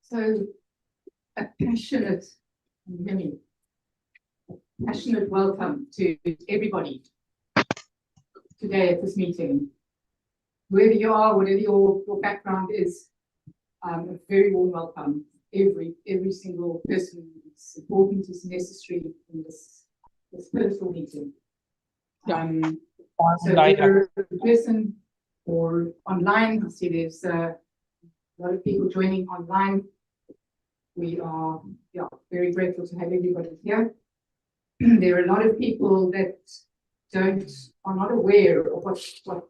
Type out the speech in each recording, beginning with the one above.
So, a passionate, passionate welcome to everybody today at this meeting. Wherever you are, whatever your background is, a very warm welcome. Every single person is important, is necessary in this personal meeting. So whether in person or online, I see there's a lot of people joining online. We are very grateful to have everybody here. There are a lot of people that are not aware of what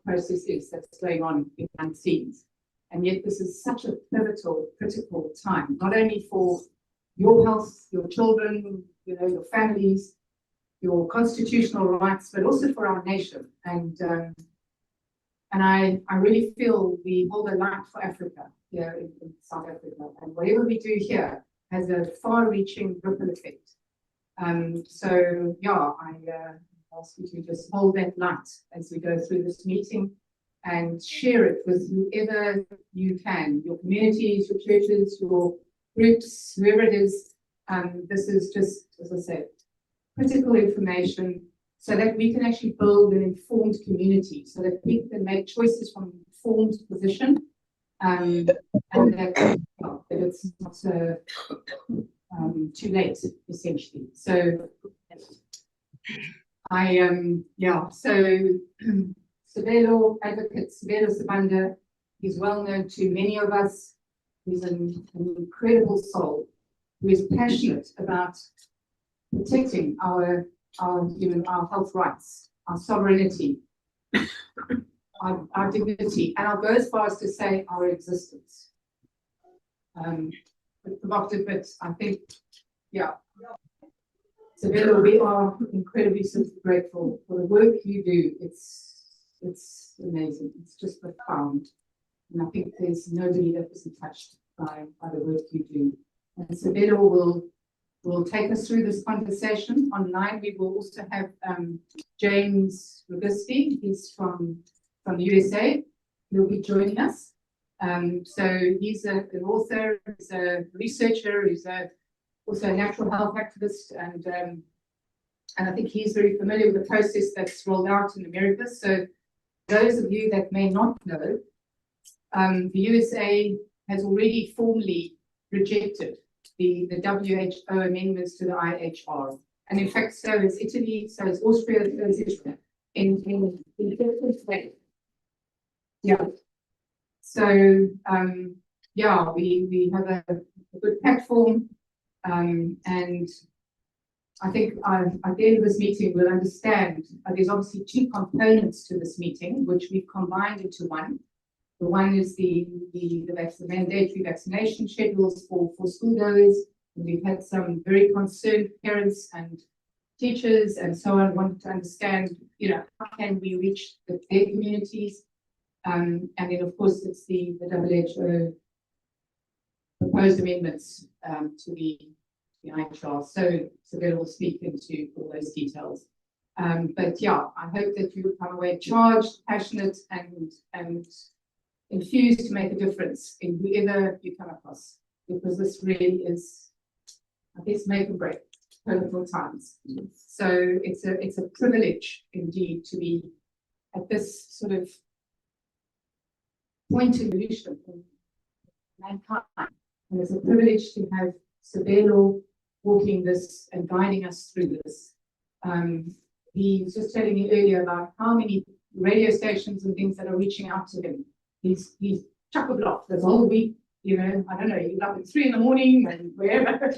process is that's going on behind the scenes. And yet this is such a pivotal, critical time, not only for your health, your children, your families, your constitutional rights, but also for our nation. And I really feel we hold a light for Africa here in South Africa. And whatever we do here has a far-reaching ripple effect. I ask you to just hold that light as we go through this meeting and share it with whoever you can, your communities, your churches, your groups, whoever it is. This is just, as I said, critical information so that we can actually build an informed community, so that we can make choices from an informed position, and that it's not too late, essentially. So Advocate Sabelo Sibanda, he's well known to many of us. He's an incredible soul who is passionate about protecting our health rights, our sovereignty, our dignity, and I'll go as far as to say our existence. Provocative, but I think, Sabelo, we are incredibly grateful for the work you do. It's amazing. It's just profound. And I think there's nobody that isn't touched by the work you do. And Sabelo will take us through this conversation. Online, we will also have James Roguski. He's from the USA. He'll be joining us. So he's an author, he's a researcher, he's also a natural health activist, and I think he's very familiar with the process that's rolled out in America. So those of you that may not know, the USA has already formally rejected the WHO amendments to the IHR, and in fact, so is Italy, so is Austria, so is Israel in different ways. So we have a good platform, and I think at the end of this meeting we'll understand there's obviously two components to this meeting, which we've combined into one. The one is the mandatory vaccination schedules for schoolgoers. We've had some very concerned parents and teachers and so on wanting to understand, how can we reach their communities. And then, of course, it's the WHO proposed amendments to the IHR. So Sabelo will speak into all those details. But I hope that you come away charged, passionate, and infused to make a difference in whoever you come across, because this really is, I guess, make or break political times. So it's a privilege indeed to be at this sort of point in evolution in mankind, and it's a privilege to have Sabelo walking this and guiding us through this. He was just telling me earlier about how many radio stations and things that are reaching out to him. He's chock-a-block this whole week, I don't know, he's up at 3 a.m. and wherever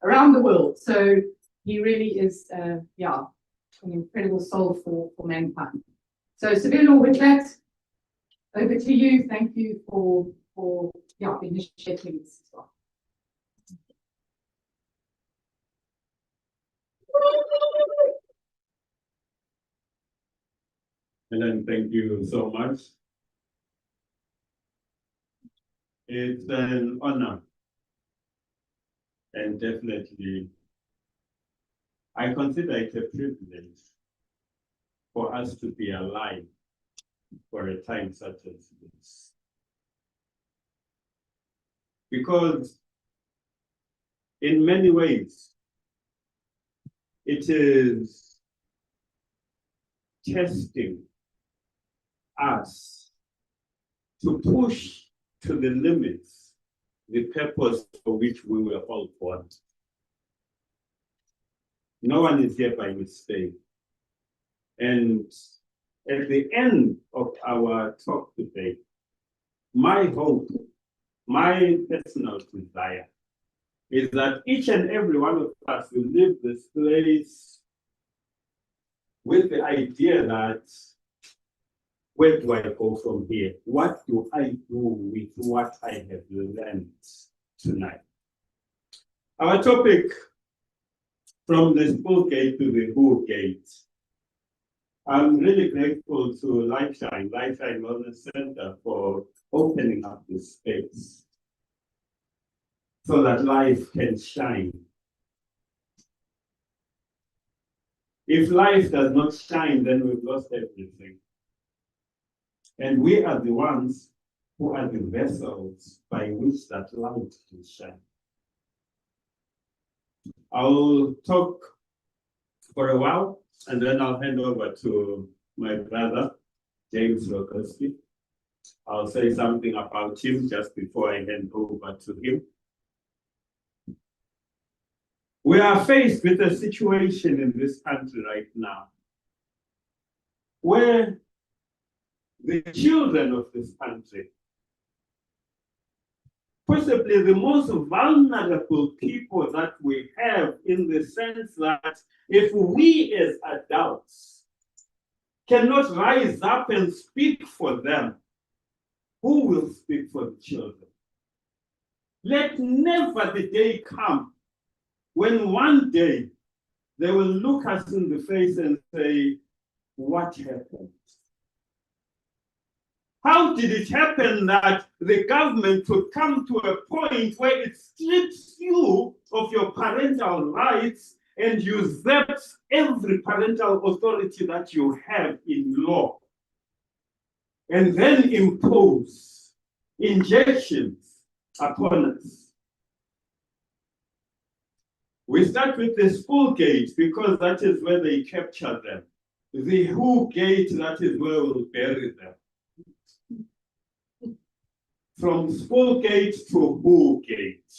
around the world. So he really is an incredible soul for mankind. So Sabelo, with that, over to you. Thank you for initiating this as well. Helen, thank you so much. It's an honor, and definitely I consider it a privilege for us to be alive for a time such as this. because in many ways, it is testing us to push to the limits the purpose for which we were all born. No one is here by mistake. And at the end of our talk today, my hope, my personal desire is that each and every one of us will leave this place with the idea that, where do I go from here? What do I do with what I have learned tonight? Our topic, from the school gate to the who gate. I'm really grateful to LifeShine Wellness Center for opening up this space so that life can shine. If life does not shine, then we've lost everything. And we are the ones who are the vessels by which that light can shine. I'll talk for a while, and then I'll hand over to my brother, James Roguski. I'll say something about him just before I hand over to him. We are faced with a situation in this country right now where the children of this country, possibly the most vulnerable people that we have, in the sense that if we as adults cannot rise up and speak for them, who will speak for the children? Let never the day come when one day they will look us in the face and say, what happened? How did it happen that the government would come to a point where it strips you of your parental rights and usurps every parental authority that you have in law, and then impose injections upon us? We start with the school gate because that is where they capture them. The who gate, that is where we'll bury them. From school gate to who gate.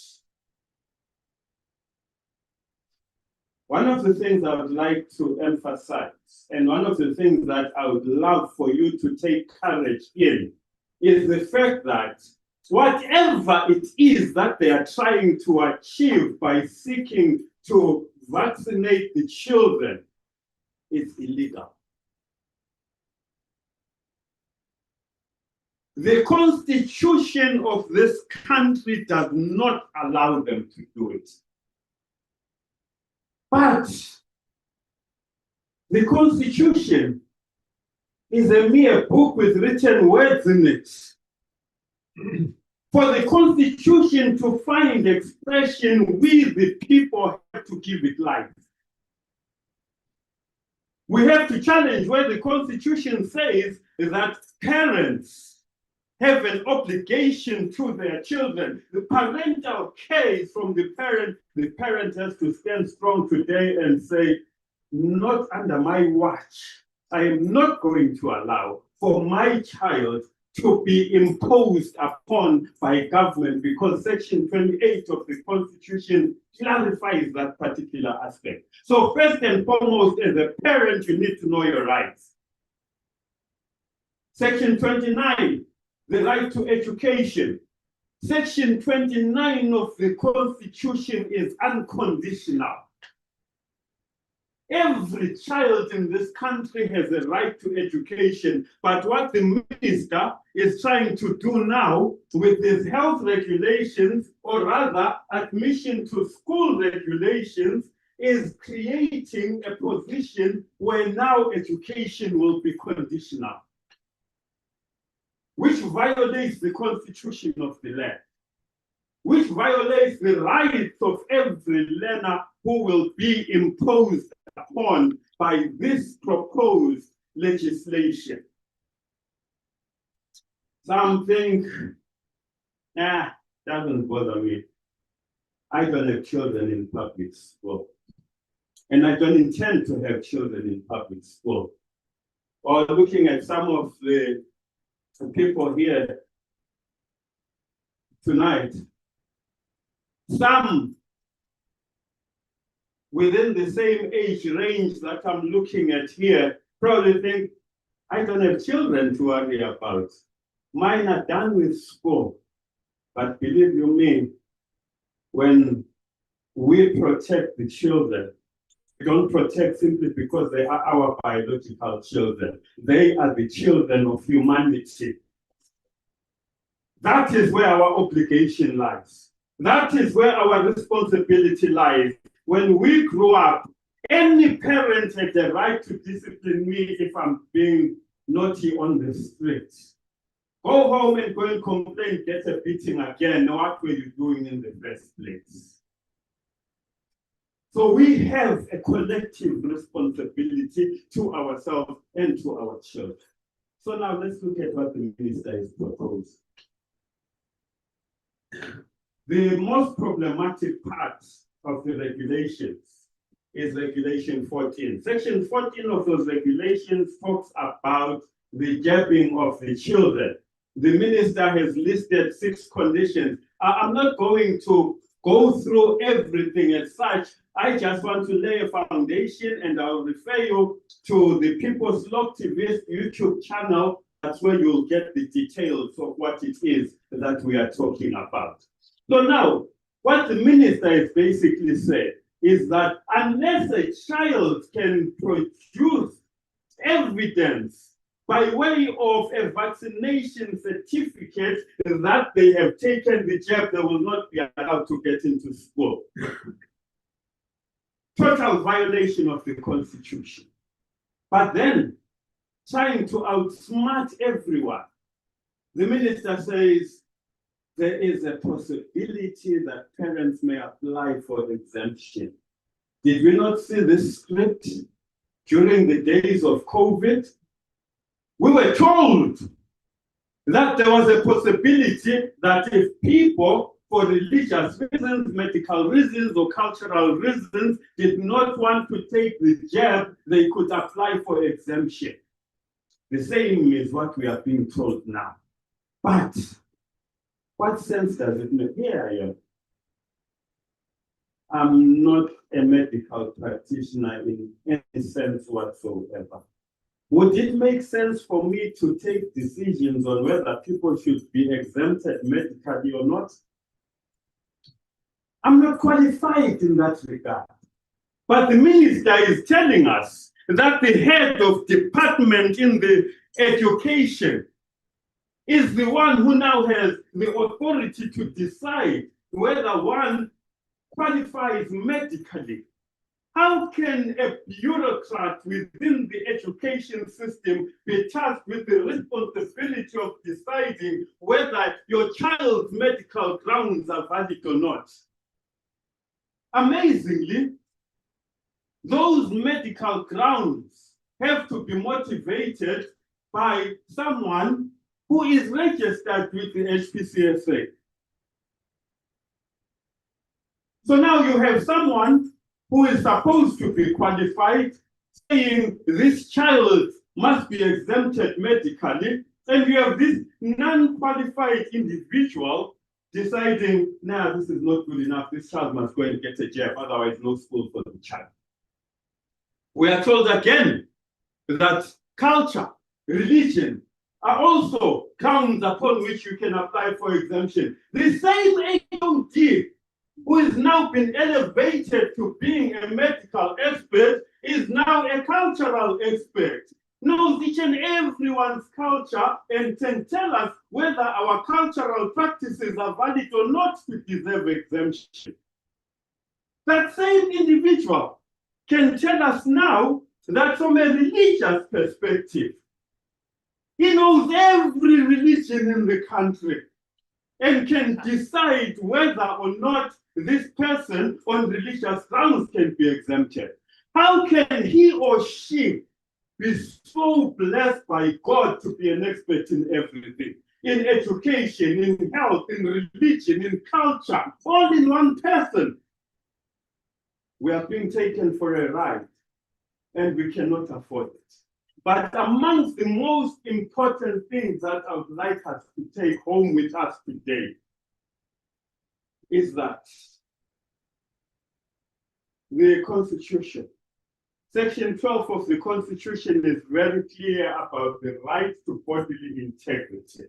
One of the things I would like to emphasize, and one of the things that I would love for you to take courage in, is the fact that whatever it is that they are trying to achieve by seeking to vaccinate the children is illegal. The constitution of this country does not allow them to do it. But the constitution is a mere book with written words in it. For the constitution to find expression, we the people have to give it life. We have to challenge where the constitution says that parents have an obligation to their children. The parental care is from the parent. The parent has to stand strong today and say, not under my watch. I am not going to allow for my child to be imposed upon by government, because Section 28 of the Constitution clarifies that particular aspect. So first and foremost, as a parent, you need to know your rights. Section 29, the right to education. Section 29 of the Constitution is unconditional. Every child in this country has a right to education, but what the minister is trying to do now with his health regulations, or rather admission to school regulations, is creating a position where now education will be conditional, which violates the constitution of the land, which violates the rights of every learner who will be imposed upon by this proposed legislation. Some think, doesn't bother me. I don't have children in public school. And I don't intend to have children in public school. Or looking at some of the people here tonight, some within the same age range that I'm looking at here probably think, I don't have children to worry about. Mine are done with school. But believe you me, when we protect the children, we don't protect simply because they are our biological children. They are the children of humanity. That is where our obligation lies. That is where our responsibility lies. When we grow up, any parent has the right to discipline me if I'm being naughty on the street. Go home and go and complain, get a beating again. What were you doing in the first place? So we have a collective responsibility to ourselves and to our children. So now let's look at what the minister has proposed. The most problematic part of the regulations is Regulation 14. Section 14 of those regulations talks about the jabbing of the children. The minister has listed 6 conditions. I'm not going to go through everything as such. I just want to lay a foundation, and I'll refer you to the People's Lawctivist YouTube channel. That's where you'll get the details of what it is that we are talking about. So now, what the minister has basically said is that unless a child can produce evidence by way of a vaccination certificate that they have taken the jab, they will not be allowed to get into school. Total violation of the Constitution. But then, trying to outsmart everyone, the minister says there is a possibility that parents may apply for exemption. Did we not see this script during the days of COVID? We were told that there was a possibility that if people, for religious reasons, medical reasons, or cultural reasons, did not want to take the jab, they could apply for exemption. The same is what we are being told now. But what sense does it make? Here I am. I'm not a medical practitioner in any sense whatsoever. Would it make sense for me to take decisions on whether people should be exempted medically or not? I'm not qualified in that regard. But the minister is telling us that the head of department in the education is the one who now has the authority to decide whether one qualifies medically. How can a bureaucrat within the education system be tasked with the responsibility of deciding whether your child's medical grounds are valid or not? Amazingly, those medical grounds have to be motivated by someone who is registered with the HPCSA. So now you have someone who is supposed to be qualified saying this child must be exempted medically, and you have this non-qualified individual deciding, nah, this is not good enough, this child must go and get a jab, otherwise no school for the child. We are told again that culture, religion, are also grounds upon which you can apply for exemption. The same AOD who has now been elevated to being a medical expert is now a cultural expert, knows each and everyone's culture and can tell us whether our cultural practices are valid or not to deserve exemption. That same individual can tell us now that from a religious perspective, he knows every religion in the country and can decide whether or not this person on religious grounds can be exempted. How can he or she be so blessed by God to be an expert in everything? in education, in health, in religion, in culture, all in one person. We are being taken for a ride, and we cannot afford it. But amongst the most important things that I would like us to take home with us today is that the Constitution, Section 12 of the Constitution is very clear about the right to bodily integrity.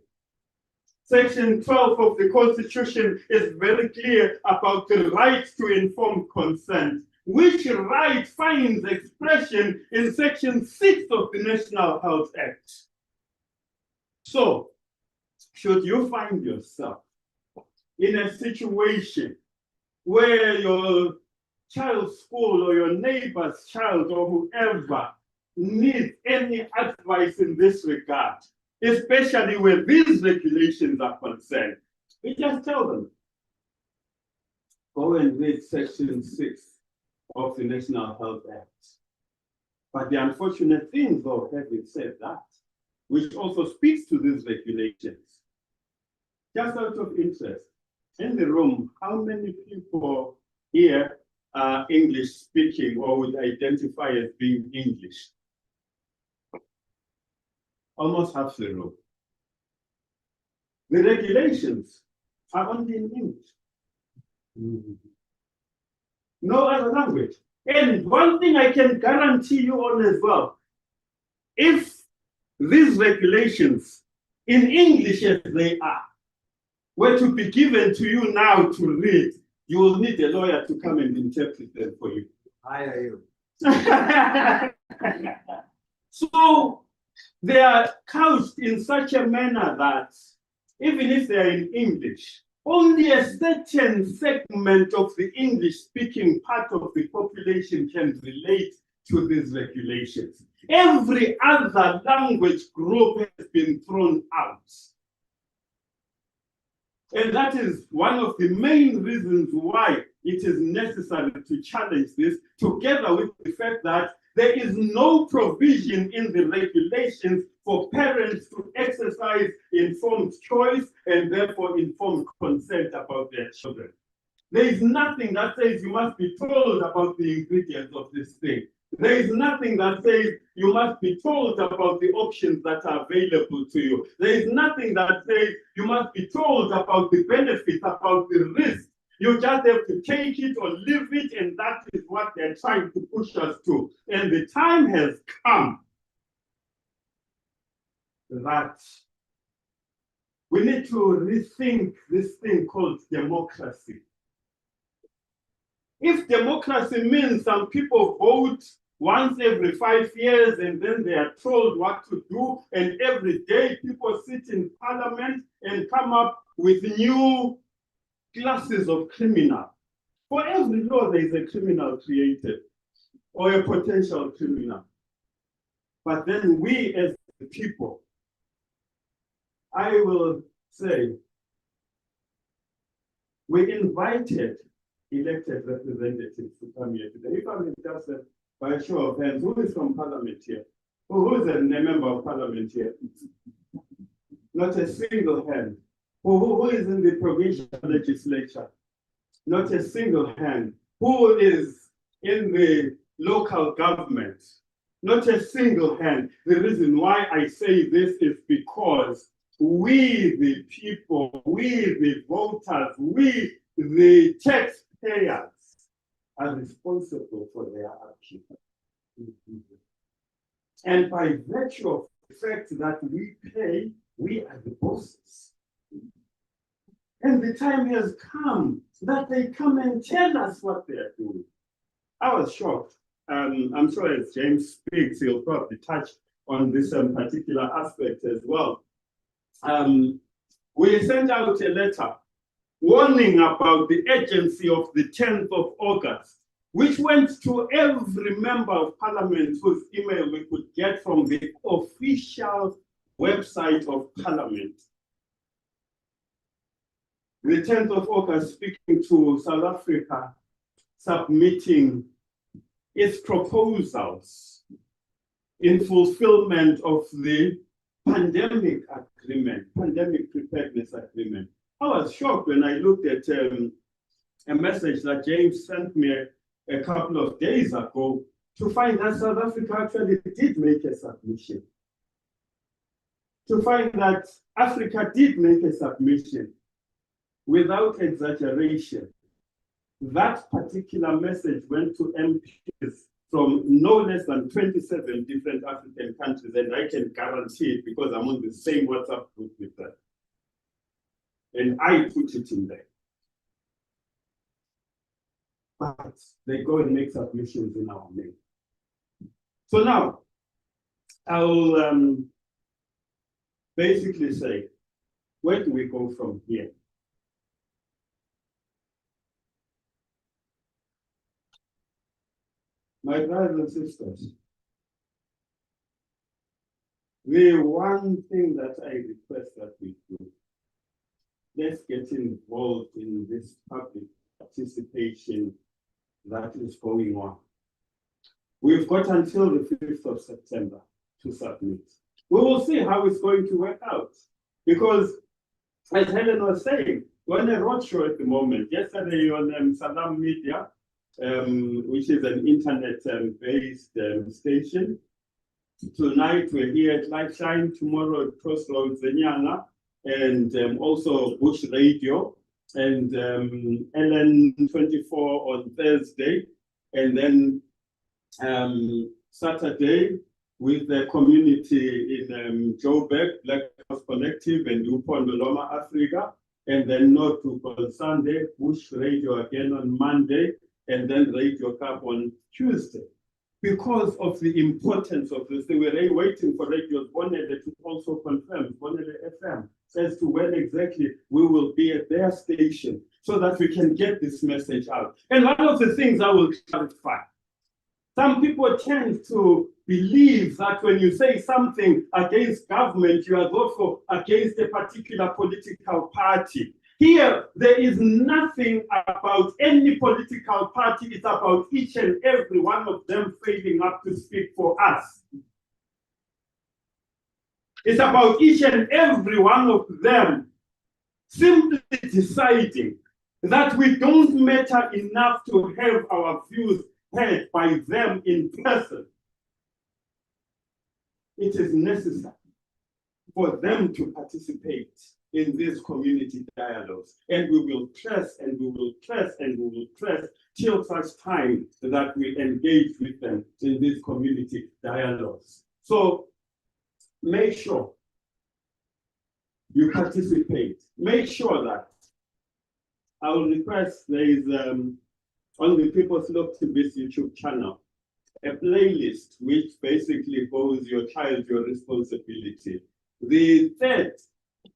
Section 12 of the Constitution is very clear about the right to informed consent, which right finds expression in Section 6 of the National Health Act. So, should you find yourself in a situation where your child's school or your neighbor's child or whoever needs any advice in this regard, especially where these regulations are concerned, we just tell them, go and read Section 6 of the National Health Act. But the unfortunate thing, though, having said that, which also speaks to these regulations, just out of interest, in the room, how many people here are English speaking or would identify as being English? Almost half the room. The regulations are only in English. No other language. And one thing I can guarantee you on as well, if these regulations in English as they are were to be given to you now to read, you will need a lawyer to come and interpret them for you. I hear you. So they are couched in such a manner that even if they are in English, only a certain segment of the English-speaking part of the population can relate to these regulations. Every other language group has been thrown out. And that is one of the main reasons why it is necessary to challenge this, together with the fact that there is no provision in the regulations for parents to exercise informed choice and therefore informed consent about their children. There is nothing that says you must be told about the ingredients of this thing. There is nothing that says you must be told about the options that are available to you. There is nothing that says you must be told about the benefits, about the risk. You just have to take it or leave it, and that is what they're trying to push us to. And the time has come that we need to rethink this thing called democracy. If democracy means some people vote once every 5 years and then they are told what to do, and every day people sit in parliament and come up with new classes of criminal. For every law, there is a criminal created or a potential criminal. But then we as the people, I will say, we invited elected representatives to come here today. If I may just say, by a show of hands, who is from parliament here? Who is a member of parliament here? Not a single hand. Who is in the provincial legislature? Not a single hand. Who is in the local government? Not a single hand. The reason why I say this is because we, the people, we, the voters, we, the taxpayers, are responsible for their upkeep. And by virtue of the fact that we pay, we are the bosses. And the time has come that they come and tell us what they are doing. I was shocked. I'm sure as James speaks, he'll probably touch on this particular aspect as well. We sent out a letter warning about the agency of the 10th of August, which went to every member of parliament whose email we could get from the official website of parliament. The 10th of August, speaking to South Africa, submitting its proposals in fulfillment of the pandemic agreement, pandemic preparedness agreement. I was shocked when I looked at a message that James sent me a couple of days ago to find that South Africa actually did make a submission. To find that Africa did make a submission without exaggeration. That particular message went to MPs from no less than 27 different African countries, and I can guarantee it because I'm on the same WhatsApp group with them. And I put it in there. But they go and make submissions in our name. So now, I'll basically say, where do we go from here? My brothers and sisters, the one thing that I request that we do, let's get involved in this public participation that is going on. We've got until the 5th of September to submit. We will see how it's going to work out. Because, as Helen was saying, we're on a roadshow at the moment. Yesterday on Salam Media, which is an internet-based station. Tonight we're here at LifeShine, tomorrow at Crossroads Zenyanga, and also Bush Radio, and LN24 on Thursday, and then Saturday with the community in Joburg, Black House Collective, and Upondo Loma Africa, and then Northbrook on Sunday, Bush Radio again on Monday, and then Radio Cup on Tuesday. Because of the importance of this, they were waiting for Radio Bonele to also confirm, Bonele FM, as to when exactly we will be at their station so that we can get this message out. And one of the things I will clarify, some people tend to believe that when you say something against government, you are therefore against a particular political party. Here, there is nothing about any political party. It's about each and every one of them failing up to speak for us. It's about each and every one of them simply deciding that we don't matter enough to have our views heard by them in person. It is necessary for them to participate in these community dialogues. And we will press and we will press and we will press till such time that we engage with them in these community dialogues. So make sure you participate. Make sure that I will request there is on the People's Lawctivist YouTube channel a playlist which basically goes your child, your responsibility. The third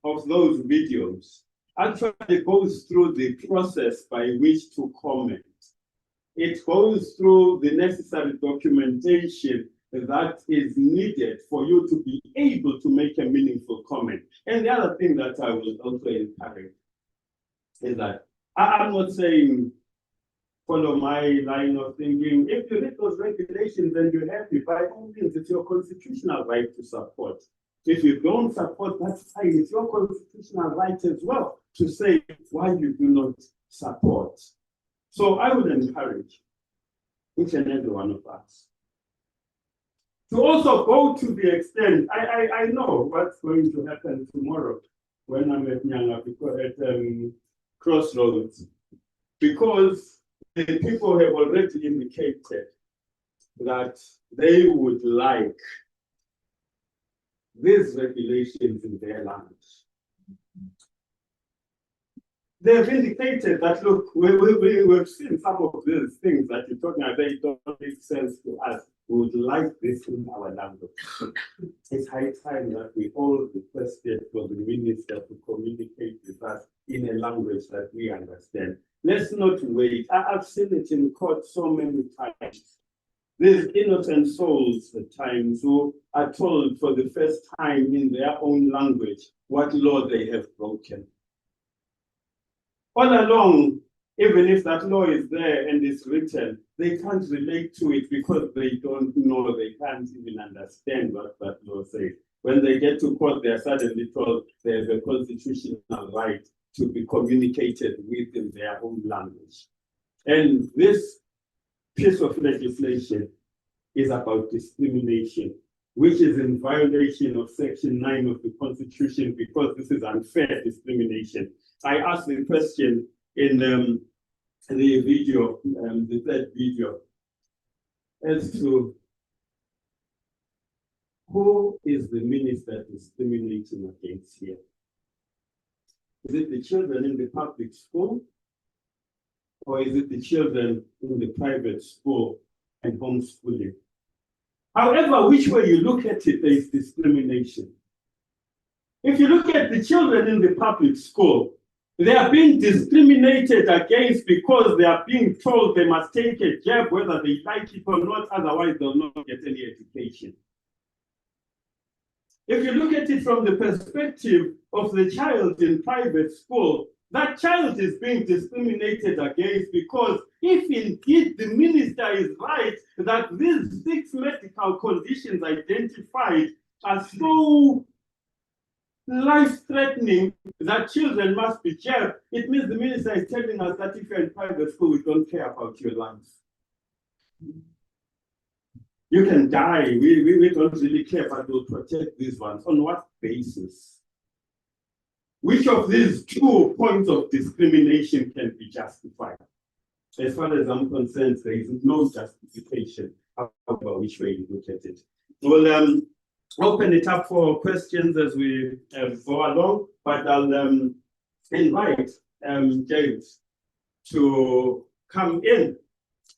of those videos actually goes through the process by which to comment. It goes through the necessary documentation that is needed for you to be able to make a meaningful comment. And the other thing that I will also encourage is that I'm not saying follow my line of thinking. If you read those regulations and you're happy, by all means, it's your constitutional right to support. If you don't support, that's fine. It's your constitutional right as well to say why you do not support. So I would encourage each and every one of us to also go to the extent, I know what's going to happen tomorrow when I'm at Nyanga, because at Crossroads, because the people have already indicated that they would like these regulations in their language. They've indicated that, look, we've seen some of these things that you're talking about, they don't make sense to us. We would like this in our language. It's high time that we all requested for the minister to communicate with us in a language that we understand. Let's not wait. I've seen it in court so many times. These innocent souls at times who are told for the first time in their own language what law they have broken. All along, even if that law is there and is written, they can't relate to it because they don't know, they can't even understand what that law says. when they get to court, they are suddenly told there's a constitutional right to be communicated with in their own language. And this piece of legislation is about discrimination, which is in violation of Section 9 of the Constitution, because this is unfair discrimination. I asked the question in the video, the third video, as to who is the minister discriminating against here? Is it the children in the public school? Or is it the children in the private school and homeschooling? However, which way you look at it, there is discrimination. If you look at the children in the public school, they are being discriminated against because they are being told they must take a jab whether they like it or not, otherwise they'll not get any education. If you look at it from the perspective of the child in private school, that child is being discriminated against because if indeed the minister is right that these 6 medical conditions identified are so life-threatening that children must be jabbed, it means the minister is telling us that if you're in private school, we don't care about your lives. You can die, we don't really care, but we'll protect these ones. On what basis? Which of these 2 points of discrimination can be justified? As far as I'm concerned, there is no justification about which way you look at it. We'll open it up for questions as we go along, but I'll invite James to come in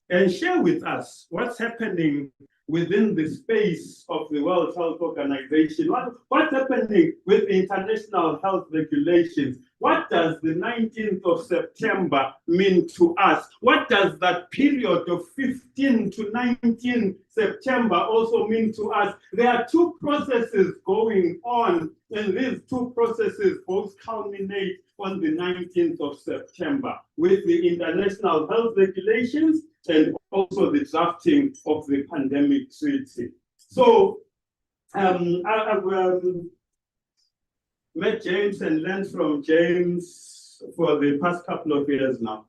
and share with us what's happening within the space of the World Health Organization. What's happening with the international health regulations? What does the 19th of September mean to us? What does that period of 15 to 19 September also mean to us? There are 2 processes going on, and these 2 processes both culminate on the 19th of September with the international health regulations and also the drafting of the pandemic treaty. So I've met James and learned from James for the past couple of years now.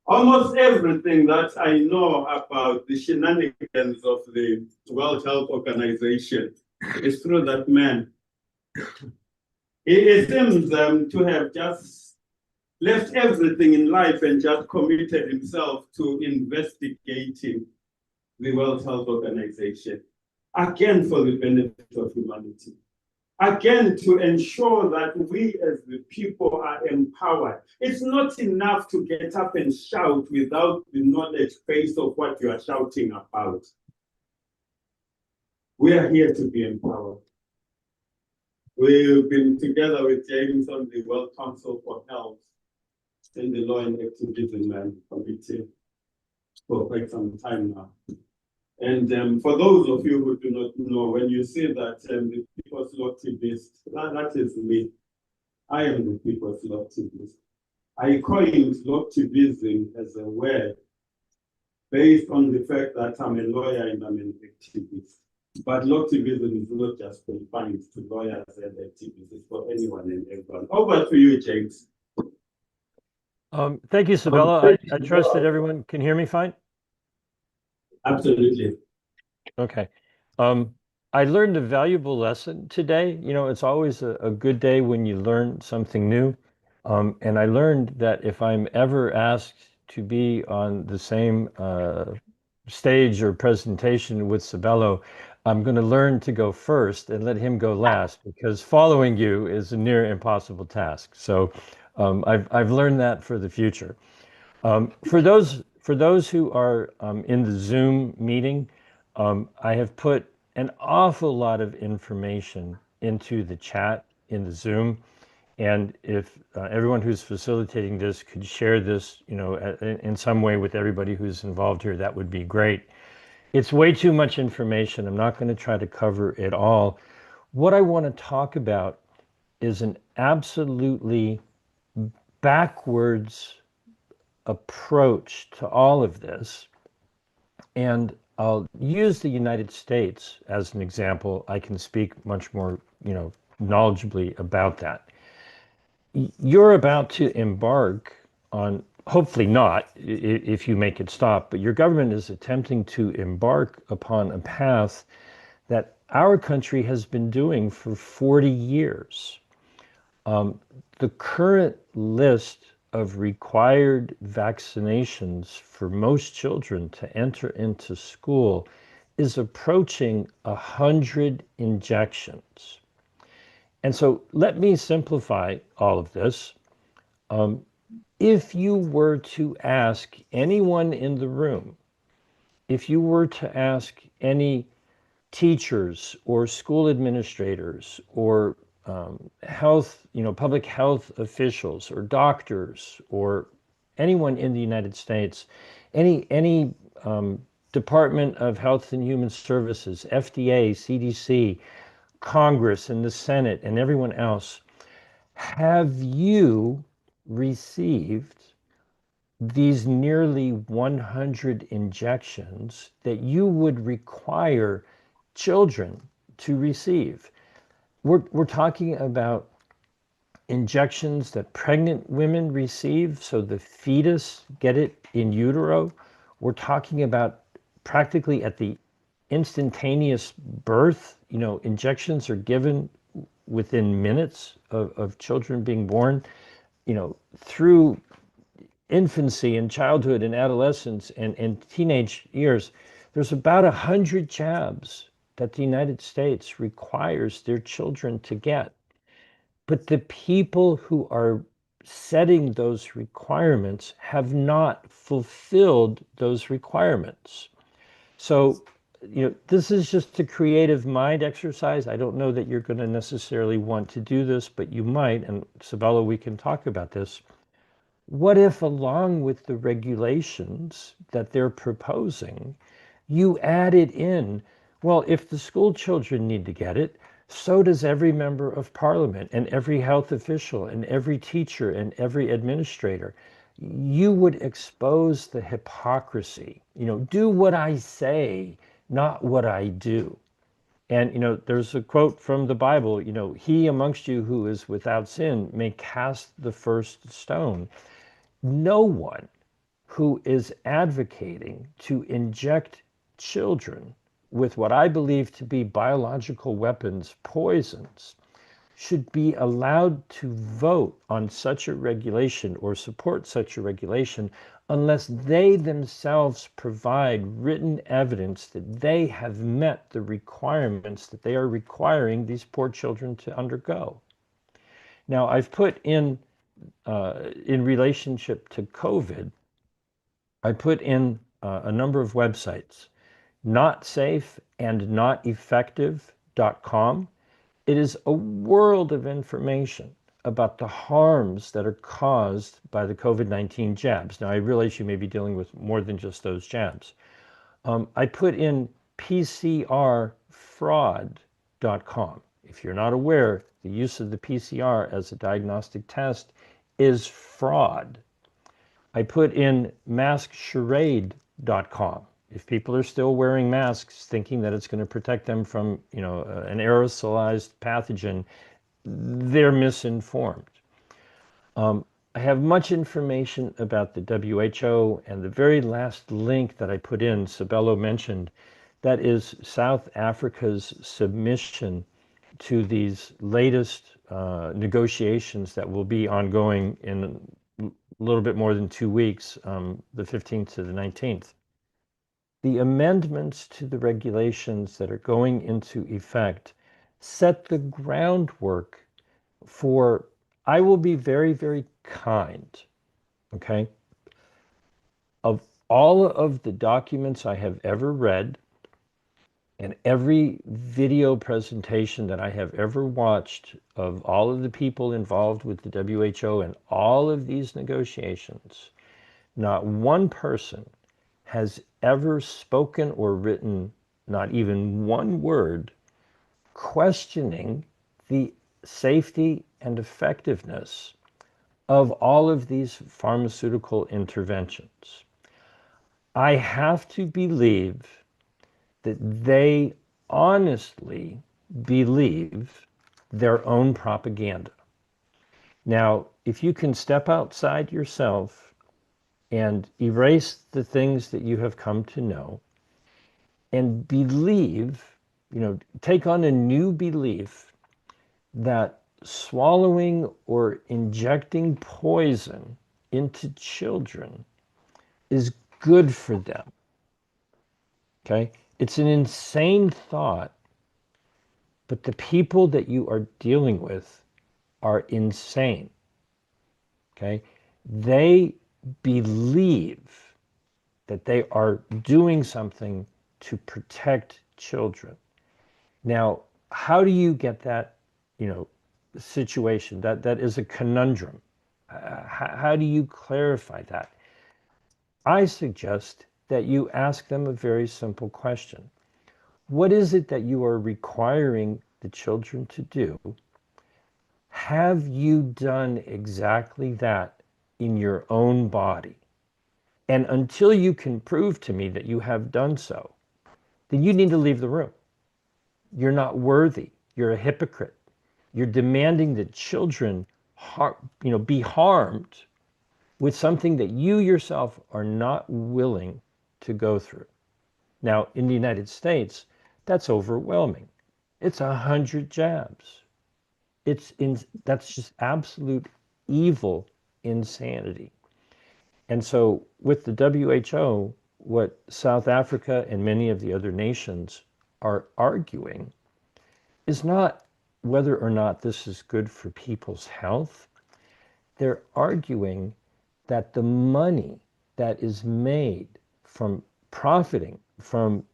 Almost everything that I know about the shenanigans of the World Health Organization is through that man. He seems to have just left everything in life and just committed himself to investigating the World Health Organization, again for the benefit of humanity, again to ensure that we as the people are empowered. It's not enough to get up and shout without the knowledge base of what you are shouting about. We are here to be empowered. We've been together with James on the World Council for Health in the Law and Activism Committee for quite some time now. And for those of you who do not know, when you say that the People's Lawctivist, that is me. I am the People's Lawctivist. I coined Lawctivism as a word based on the fact that I'm a lawyer and I'm an activist. But Lawctivism is not just confined to lawyers and activists, it's for anyone and everyone. Over to you, James. Thank you, Sabelo. I trust that everyone can hear me fine. Absolutely. Okay. I learned a valuable lesson today. You know, it's always a good day when you learn something new. And I learned that if I'm ever asked to be on the same stage or presentation with Sabelo, I'm going to learn to go first and let him go last, because following you is a near impossible task. So I've learned that for the future. For those who are in the Zoom meeting, I have put an awful lot of information into the chat in the Zoom. And if everyone who's facilitating this could share this, you know, in some way with everybody who's involved here, that would be great. It's way too much information. I'm not going to try to cover it all. What I want to talk about is an absolutely backwards approach to all of this. And I'll use the United States as an example. I can speak much more, knowledgeably about that. You're about to embark on, hopefully not, if you make it stop, but your government is attempting to embark upon a path that our country has been doing for 40 years. The current list of required vaccinations for most children to enter into school is approaching 100 injections. And so let me simplify all of this. If you were to ask anyone in the room, if you were to ask any teachers or school administrators or public health officials or doctors or anyone in the United States, any Department of Health and Human Services, FDA, CDC, Congress and the Senate and everyone else, have you received these nearly 100 injections that you would require children to receive? We're talking about injections that pregnant women receive so the fetus get it in utero. We're talking about practically at the instantaneous birth, injections are given within minutes of children being born, through infancy and childhood and adolescence and teenage years. There's about 100 jabs that the United States requires their children to get. But the people who are setting those requirements have not fulfilled those requirements. So, this is just a creative mind exercise. I don't know that you're going to necessarily want to do this, but you might. And Sabelo, we can talk about this. What if, along with the regulations that they're proposing, you added in, well, if the school children need to get it, so does every member of parliament and every health official and every teacher and every administrator. You would expose the hypocrisy. Do what I say, not what I do. And, there's a quote from the Bible, he amongst you who is without sin may cast the first stone. No one who is advocating to inject children with what I believe to be biological weapons, poisons, should be allowed to vote on such a regulation or support such a regulation unless they themselves provide written evidence that they have met the requirements that they are requiring these poor children to undergo. Now, I've put in relationship to COVID, I put in a number of websites, notsafe and noteffective.com. It is a world of information about the harms that are caused by the COVID-19 jabs. Now, I realize you may be dealing with more than just those jabs. I put in PCRfraud.com. If you're not aware, the use of the PCR as a diagnostic test is fraud. I put in maskcharade.com. If people are still wearing masks thinking that it's going to protect them from, an aerosolized pathogen, they're misinformed. I have much information about the WHO, and the very last link that I put in, Sabelo mentioned, that is South Africa's submission to these latest negotiations that will be ongoing in a little bit more than 2 weeks, the 15th to the 19th. The amendments to the regulations that are going into effect set the groundwork for, I will be very, very kind, okay? Of all of the documents I have ever read and every video presentation that I have ever watched of all of the people involved with the WHO and all of these negotiations, not one person has ever spoken or written not even one word questioning the safety and effectiveness of all of these pharmaceutical interventions. I have to believe that they honestly believe their own propaganda. Now, if you can step outside yourself and erase the things that you have come to know and believe, take on a new belief that swallowing or injecting poison into children is good for them. Okay? It's an insane thought, but the people that you are dealing with are insane. Okay? They believe that they are doing something to protect children. Now, how do you get that, situation? That is a conundrum. How do you clarify that? I suggest that you ask them a very simple question. What is it that you are requiring the children to do? Have you done exactly that in your own body? And until you can prove to me that you have done so, then you need to leave the room. You're not worthy. You're a hypocrite. You're demanding that children be harmed with something that you yourself are not willing to go through. Now, in the United States, that's overwhelming. It's 100 jabs. That's just absolute evil insanity. And so with the WHO, what South Africa and many of the other nations are arguing is not whether or not this is good for people's health. They're arguing that the money that is made from profiting from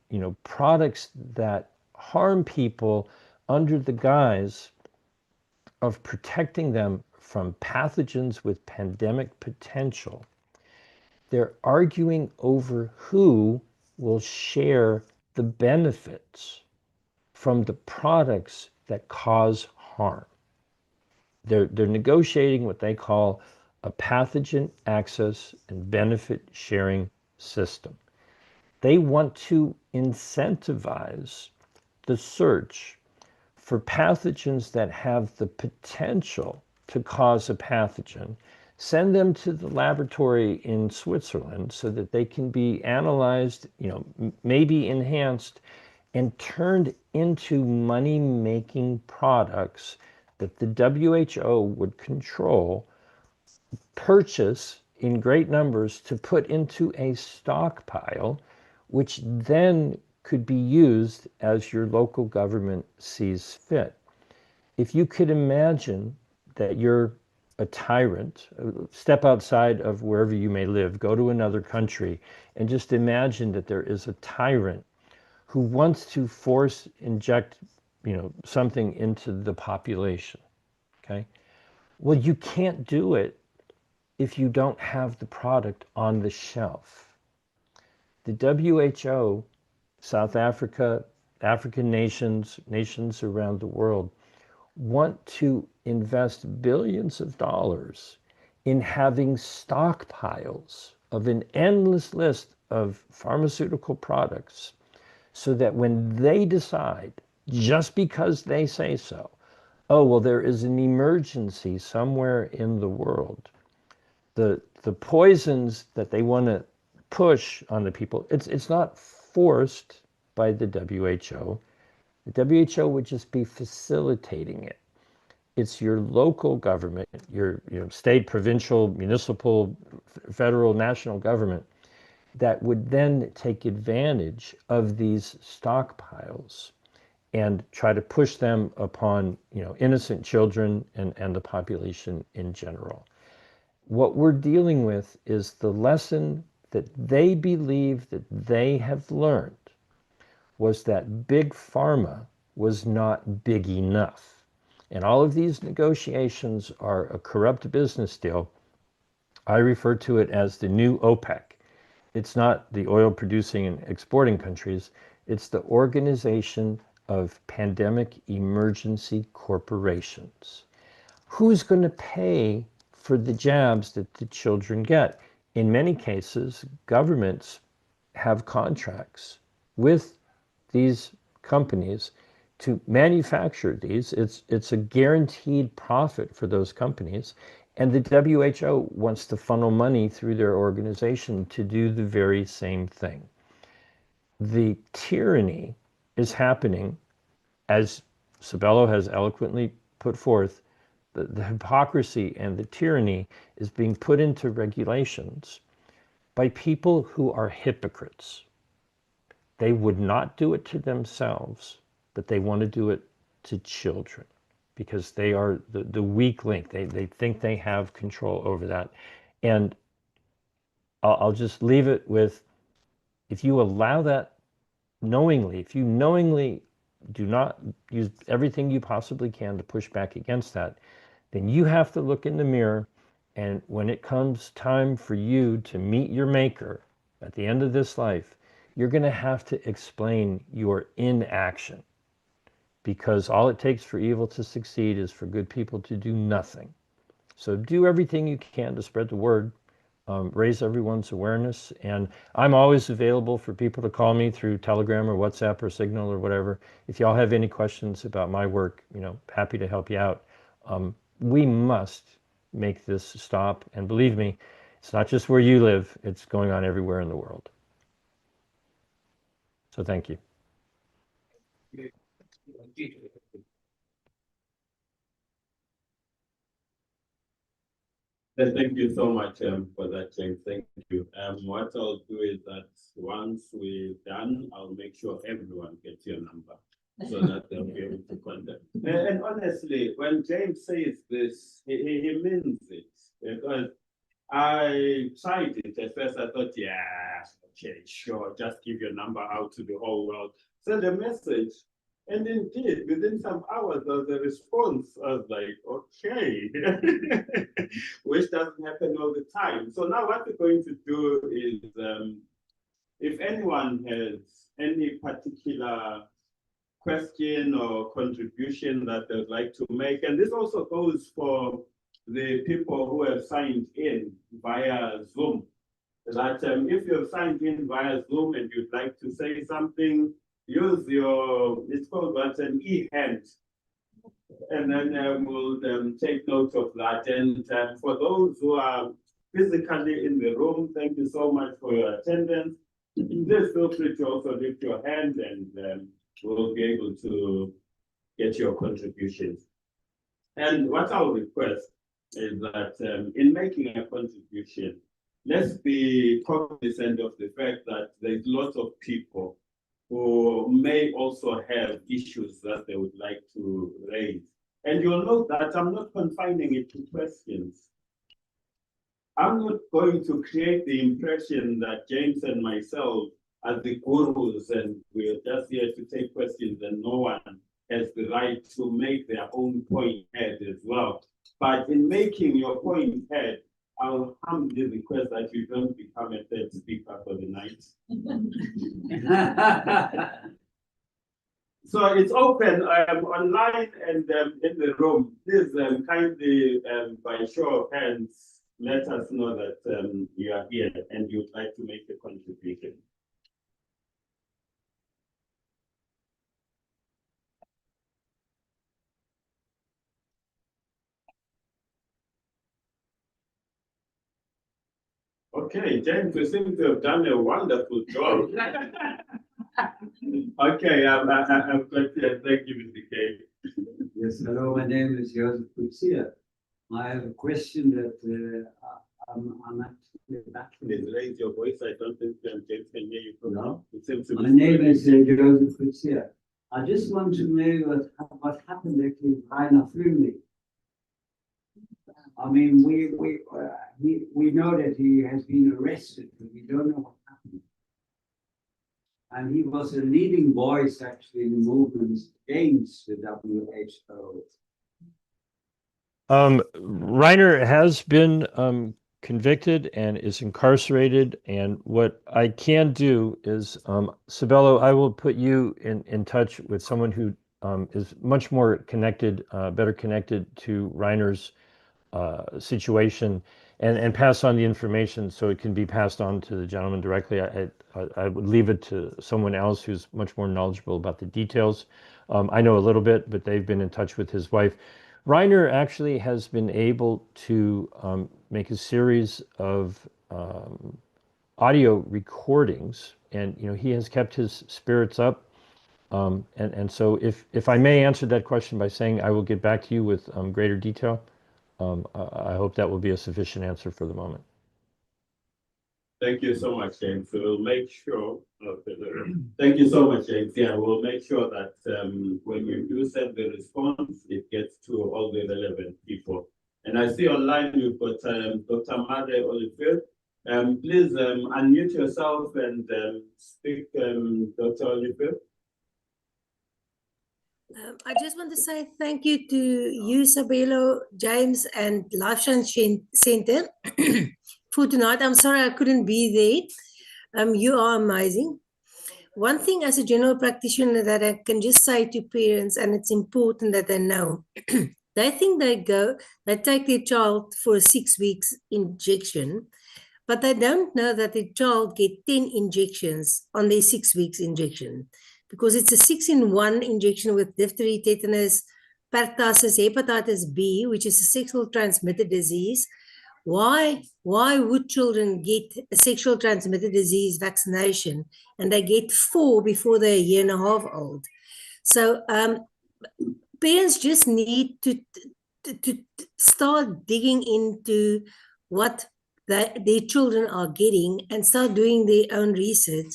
products that harm people under the guise of protecting them from pathogens with pandemic potential, they're arguing over who will share the benefits from the products that cause harm. They're negotiating what they call a pathogen access and benefit sharing system. They want to incentivize the search for pathogens that have the potential to cause a pathogen, send them to the laboratory in Switzerland so that they can be analyzed, maybe enhanced, and turned into money-making products that the WHO would control, purchase in great numbers to put into a stockpile, which then could be used as your local government sees fit. If you could imagine that you're a tyrant, step outside of wherever you may live, go to another country, and just imagine that there is a tyrant who wants to force inject, something into the population, okay? Well, you can't do it if you don't have the product on the shelf. The WHO, South Africa, African nations around the world want to invest billions of dollars in having stockpiles of an endless list of pharmaceutical products so that when they decide, just because they say so, oh, well, there is an emergency somewhere in the world, the poisons that they want to push on the people, it's not forced by the WHO. The WHO would just be facilitating it. It's your local government, your state, provincial, municipal, federal, national government that would then take advantage of these stockpiles and try to push them upon innocent children and the population in general. What we're dealing with is the lesson that they believe that they have learned was that big pharma was not big enough. And all of these negotiations are a corrupt business deal. I refer to it as the new OPEC. It's not the oil producing and exporting countries. It's the Organization of Pandemic Emergency Corporations. Who's going to pay for the jabs that the children get? In many cases, governments have contracts with these companies to manufacture these. It's a guaranteed profit for those companies. And the WHO wants to funnel money through their organization to do the very same thing. The tyranny is happening, as Sabelo has eloquently put forth. The hypocrisy and the tyranny is being put into regulations by people who are hypocrites. They would not do it to themselves, but they want to do it to children because they are the weak link. They think they have control over that. And I'll just leave it with, if you allow that knowingly, if you knowingly do not use everything you possibly can to push back against that, then you have to look in the mirror. And when it comes time for you to meet your maker at the end of this life, you're going to have to explain your inaction, because all it takes for evil to succeed is for good people to do nothing. So do everything you can to spread the word, raise everyone's awareness. And I'm always available for people to call me through Telegram or WhatsApp or Signal or whatever. If y'all have any questions about my work, happy to help you out. We must make this stop. And believe me, it's not just where you live, it's going on everywhere in the world. So thank you. Thank you so much for that, James. Thank you. What I'll do is that once we're done, I'll make sure everyone gets your number so that they'll be able to contact. And honestly, when James says this, he means it, because I tried it at first. I thought, yeah, okay, sure, just give your number out to the whole world, send a message. And indeed, within some hours, there was a response. I was like, okay, which doesn't happen all the time. So now what we're going to do is, if anyone has any particular question or contribution that they'd like to make, and this also goes for the people who have signed in via Zoom, that if you have signed in via Zoom and you'd like to say something, use your, it's called what's an e-hand, and then we'll take note of that. And for those who are physically in the room, thank you so much for your attendance. Please feel free to also lift your hand, and we'll be able to get your contributions. And what I'll request is that in making a contribution, let's be cognizant of the fact that there's lots of people who may also have issues that they would like to raise. And you'll note that I'm not confining it to questions. I'm not going to create the impression that James and myself are the gurus and we're just here to take questions and no one has the right to make their own point heard as well. But in making your point heard, I'll humbly request that you don't become a third speaker for the night. So it's open online and in the room. Please kindly, by show of hands, let us know that you are here and you'd like to make a contribution. Okay, James, you seem to have done a wonderful job. Okay, I've got thank you, Mr. K. Yes, hello, my name is Joseph Kutsia. I have a question that I'm actually battling. Please raise your voice. I don't think James can hear you from now. My name is Joseph Kutsia. I just want to know what happened actually with Rainer Flumli. I mean, we know that he has been arrested, but we don't know what happened. And he was a leading voice actually in the movements against the WHO. Reiner has been convicted and is incarcerated. And what I can do is, Sabelo, I will put you in touch with someone who is much more connected, better connected to Reiner's situation, and pass on the information so it can be passed on to the gentleman directly. I would leave it to someone else who's much more knowledgeable about the details. I know a little bit, but they've been in touch with his wife. Reiner actually has been able to make a series of audio recordings, and he has kept his spirits up. And so if I may answer that question by saying I will get back to you with greater detail, I hope that will be a sufficient answer for the moment. Thank you so much, James. We'll make sure. Thank you so much, James. Yeah, we'll make sure that when you do send the response, it gets to all the relevant people. And I see online you've got Dr. Made Oliver. Please unmute yourself and speak, Dr. Oliver. I just want to say thank you to you, Sabelo, James, and LifeShine Center for tonight. I'm sorry I couldn't be there. You are amazing. One thing as a general practitioner that I can just say to parents, and it's important that they know, they think they take their child for a 6 weeks injection, but they don't know that the child get 10 injections on their 6 weeks injection, because it's a 6-in-1 injection with diphthery, tetanus, pertussis, hepatitis B, which is a sexual transmitted disease. Why would children get a sexual transmitted disease vaccination and they get 4 before they're a year and a half old? So parents just need to start digging into what their children are getting and start doing their own research.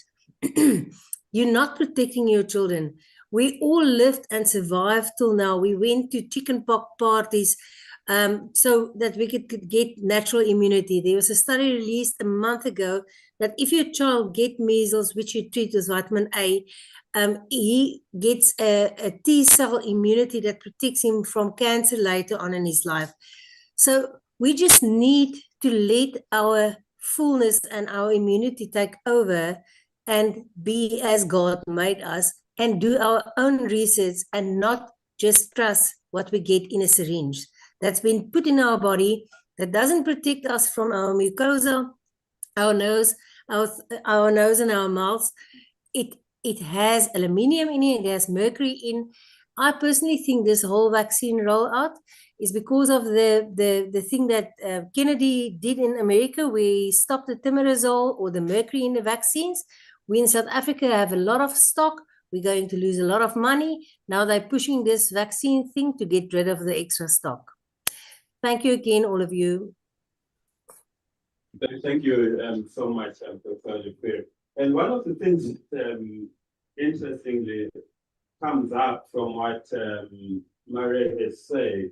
You're not protecting your children. We all lived and survived till now. We went to chickenpox parties so that we could get natural immunity. There was a study released a month ago that if your child gets measles, which you treat with vitamin A, he gets a T-cell immunity that protects him from cancer later on in his life. So we just need to let our fullness and our immunity take over and be as God made us and do our own research and not just trust what we get in a syringe that's been put in our body that doesn't protect us from our mucosa, our nose and our mouths. It has aluminium in it, it has mercury in. I personally think this whole vaccine rollout is because of the thing that Kennedy did in America, where he stopped the thimerosal or the mercury in the vaccines. We in South Africa have a lot of stock. We're going to lose a lot of money. Now they're pushing this vaccine thing to get rid of the extra stock. Thank you again, all of you. Thank you so much, Dr. Oliver. And one of the things that interestingly comes up from what Maria has said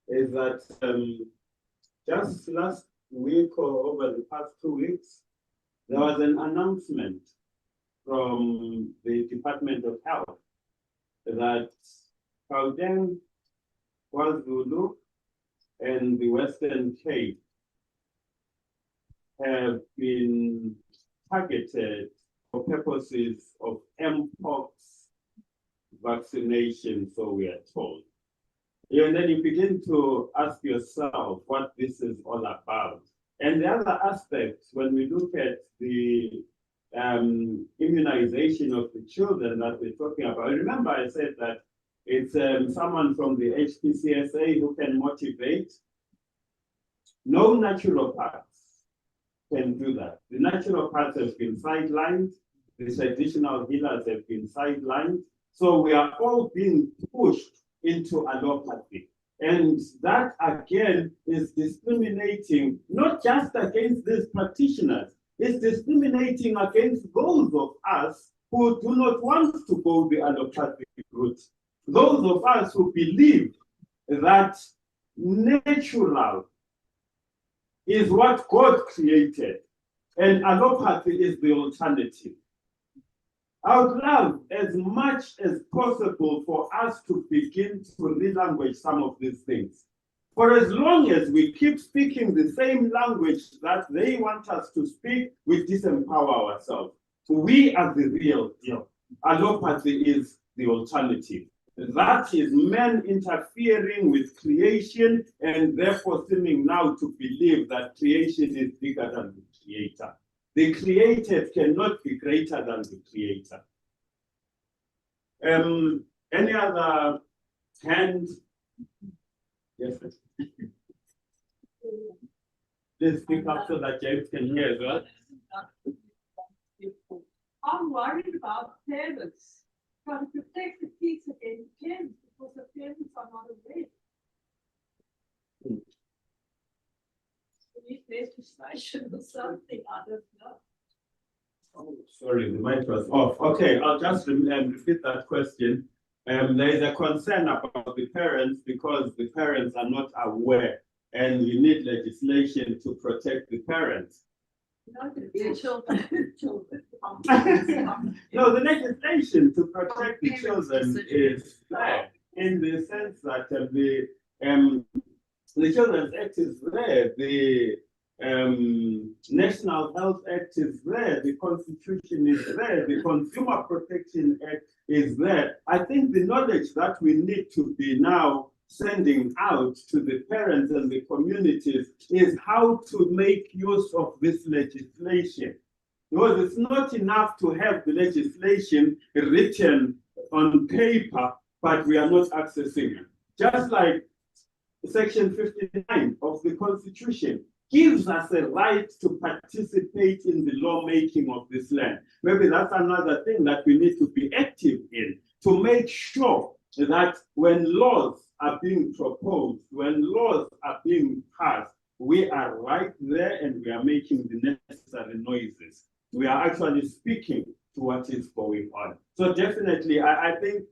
is that just last week or over the past 2 weeks, there was an announcement from the Department of Health that Gauteng, KwaZulu, and the Western Cape have been targeted for purposes of mpox vaccination, so we are told. And then you begin to ask yourself what this is all about. And the other aspect, when we look at the immunization of the children that we're talking about, remember I said that it's someone from the HPCSA who can motivate. No naturopaths can do that. The naturopaths have been sidelined. The traditional healers have been sidelined. So we are all being pushed into allopathy. And that, again, is discriminating not just against these practitioners, it's discriminating against those of us who do not want to go the allopathic route. Those of us who believe that natural is what God created, and allopathy is the alternative. I would love as much as possible for us to begin to relanguage some of these things. For as long as we keep speaking the same language that they want us to speak, we disempower ourselves. We are the real deal. Allopathy is the alternative. That is man interfering with creation and therefore seeming now to believe that creation is bigger than the creator. The created cannot be greater than the creator. Any other hand? Yes. Please speak up so that James can hear as well. I'm worried about parents trying to protect the kids against parents because the parents are not aware. We need legislation or something, I don't know. Oh, sorry, the mic was off. Okay, I'll just repeat that question. There is a concern about the parents because the parents are not aware, and we need legislation to protect the parents. No, the children. No, the legislation to protect the children is there in the sense that the Children's Act is there, the National Health Act is there, the Constitution is there, the Consumer Protection Act is there. I think the knowledge that we need to be now sending out to the parents and the communities is how to make use of this legislation. Because it's not enough to have the legislation written on paper, but we are not accessing it. Just like Section 59 of the Constitution gives us a right to participate in the lawmaking of this land. Maybe that's another thing that we need to be active in, to make sure that when laws are being proposed, when laws are being passed, we are right there and we are making the necessary noises. We are actually speaking to what is going on. So definitely, I think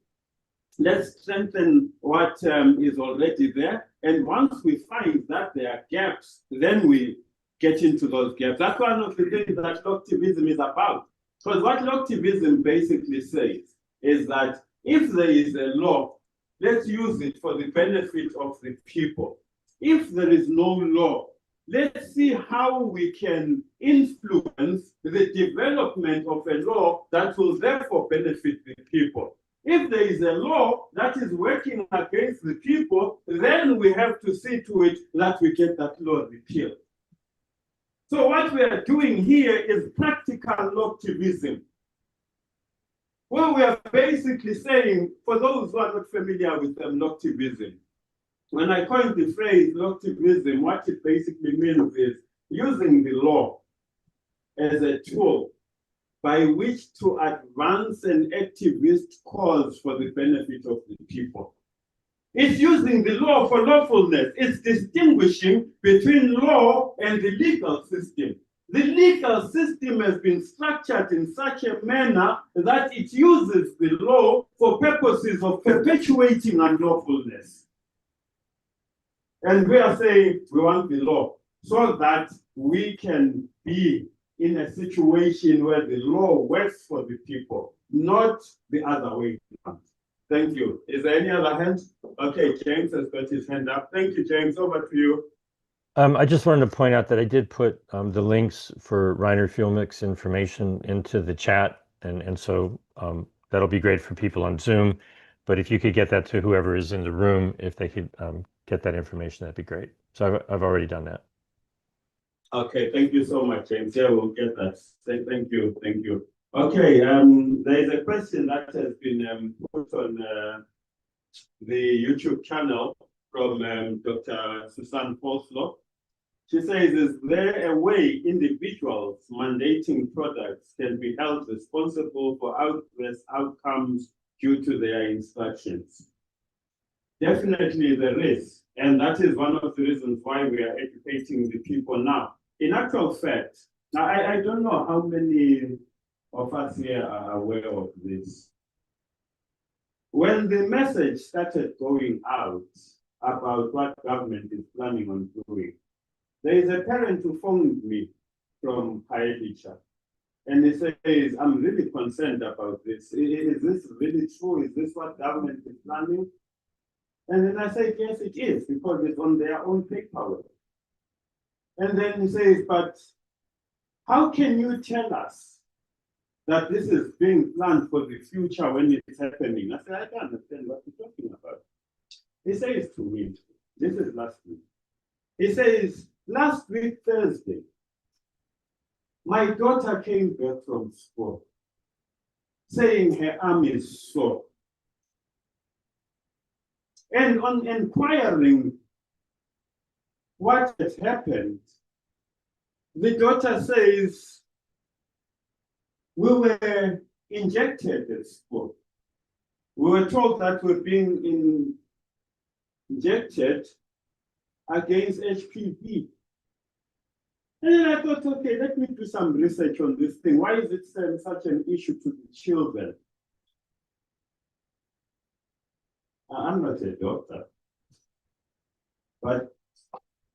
let's strengthen what is already there. And once we find that there are gaps, then we get into those gaps. That's one of the things that Lawctivism is about. Because what Lawctivism basically says is that if there is a law, let's use it for the benefit of the people. If there is no law, let's see how we can influence the development of a law that will therefore benefit the people. If there is a law that is working against the people, then we have to see to it that we get that law repealed. So what we are doing here is practical Lawctivism. Well, we are basically saying, for those who are not familiar with Lawctivism, when I coined the phrase Lawctivism, what it basically means is using the law as a tool by which to advance an activist cause for the benefit of the people. It's using the law for lawfulness. It's distinguishing between law and the legal system. The legal system has been structured in such a manner that it uses the law for purposes of perpetuating unlawfulness. And we are saying we want the law so that we can be in a situation where the law works for the people, not the other way around. Thank you. Is there any other hand? Okay, James has got his hand up. Thank you, James. Over to you. I just wanted to point out that I did put the links for Reiner Fuel Mix information into the chat, and so that'll be great for people on Zoom. But if you could get that to whoever is in the room, if they could get that information, that'd be great. So I've already done that. Okay, thank you so much, James. Yeah, we'll get that. Thank you, thank you. Okay, there is a question that has been put on the YouTube channel from Dr. Susan Polslow. She says, is there a way individuals mandating products can be held responsible for adverse outcomes due to their instructions? Definitely there is. And that is one of the reasons why we are educating the people now. In actual fact, now I don't know how many of us here are aware of this. When the message started going out about what government is planning on doing, there is a parent who phoned me from Khayelitsha, and he says, I'm really concerned about this. Is this really true? Is this what government is planning? And then I said, yes, it is, because it's on their own paperwork. And then he says, but how can you tell us that this is being planned for the future when it's happening. I said, I don't understand what you're talking about. He says to me, this is last week. He says, last week, Thursday, my daughter came back from school saying her arm is sore. And on inquiring what has happened, the daughter says, we were injected at school. We were told that we're being injected against HPV. And then I thought, okay, let me do some research on this thing. Why is it such an issue to the children? I'm not a doctor, but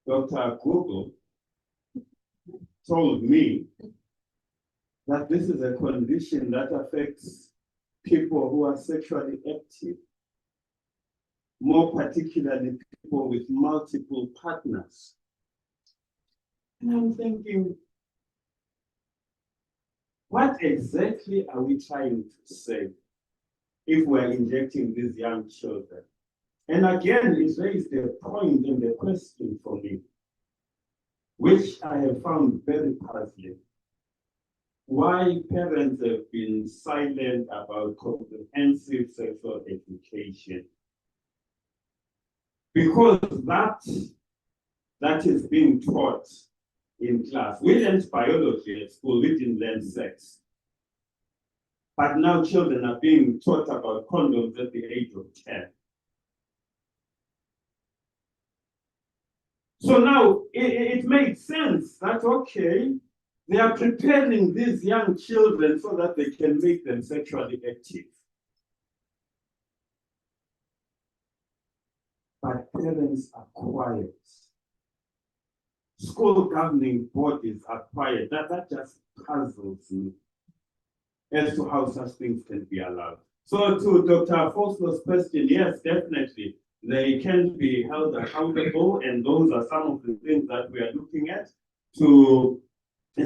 Dr. Google told me that this is a condition that affects people who are sexually active, more particularly people with multiple partners. And I'm thinking, what exactly are we trying to say if we're injecting these young children? And again, it raised the point and the question for me, which I have found very puzzling. Why parents have been silent about comprehensive sexual education. Because that is being taught in class. We learned biology at school, we didn't learn sex. But now children are being taught about condoms at the age of 10. So now it made sense that, okay, they are preparing these young children so that they can make them sexually active. But parents are quiet. School governing bodies are quiet. That just puzzles me as to how such things can be allowed. So to Dr. Foster's question, yes, definitely, they can be held accountable, and those are some of the things that we are looking at to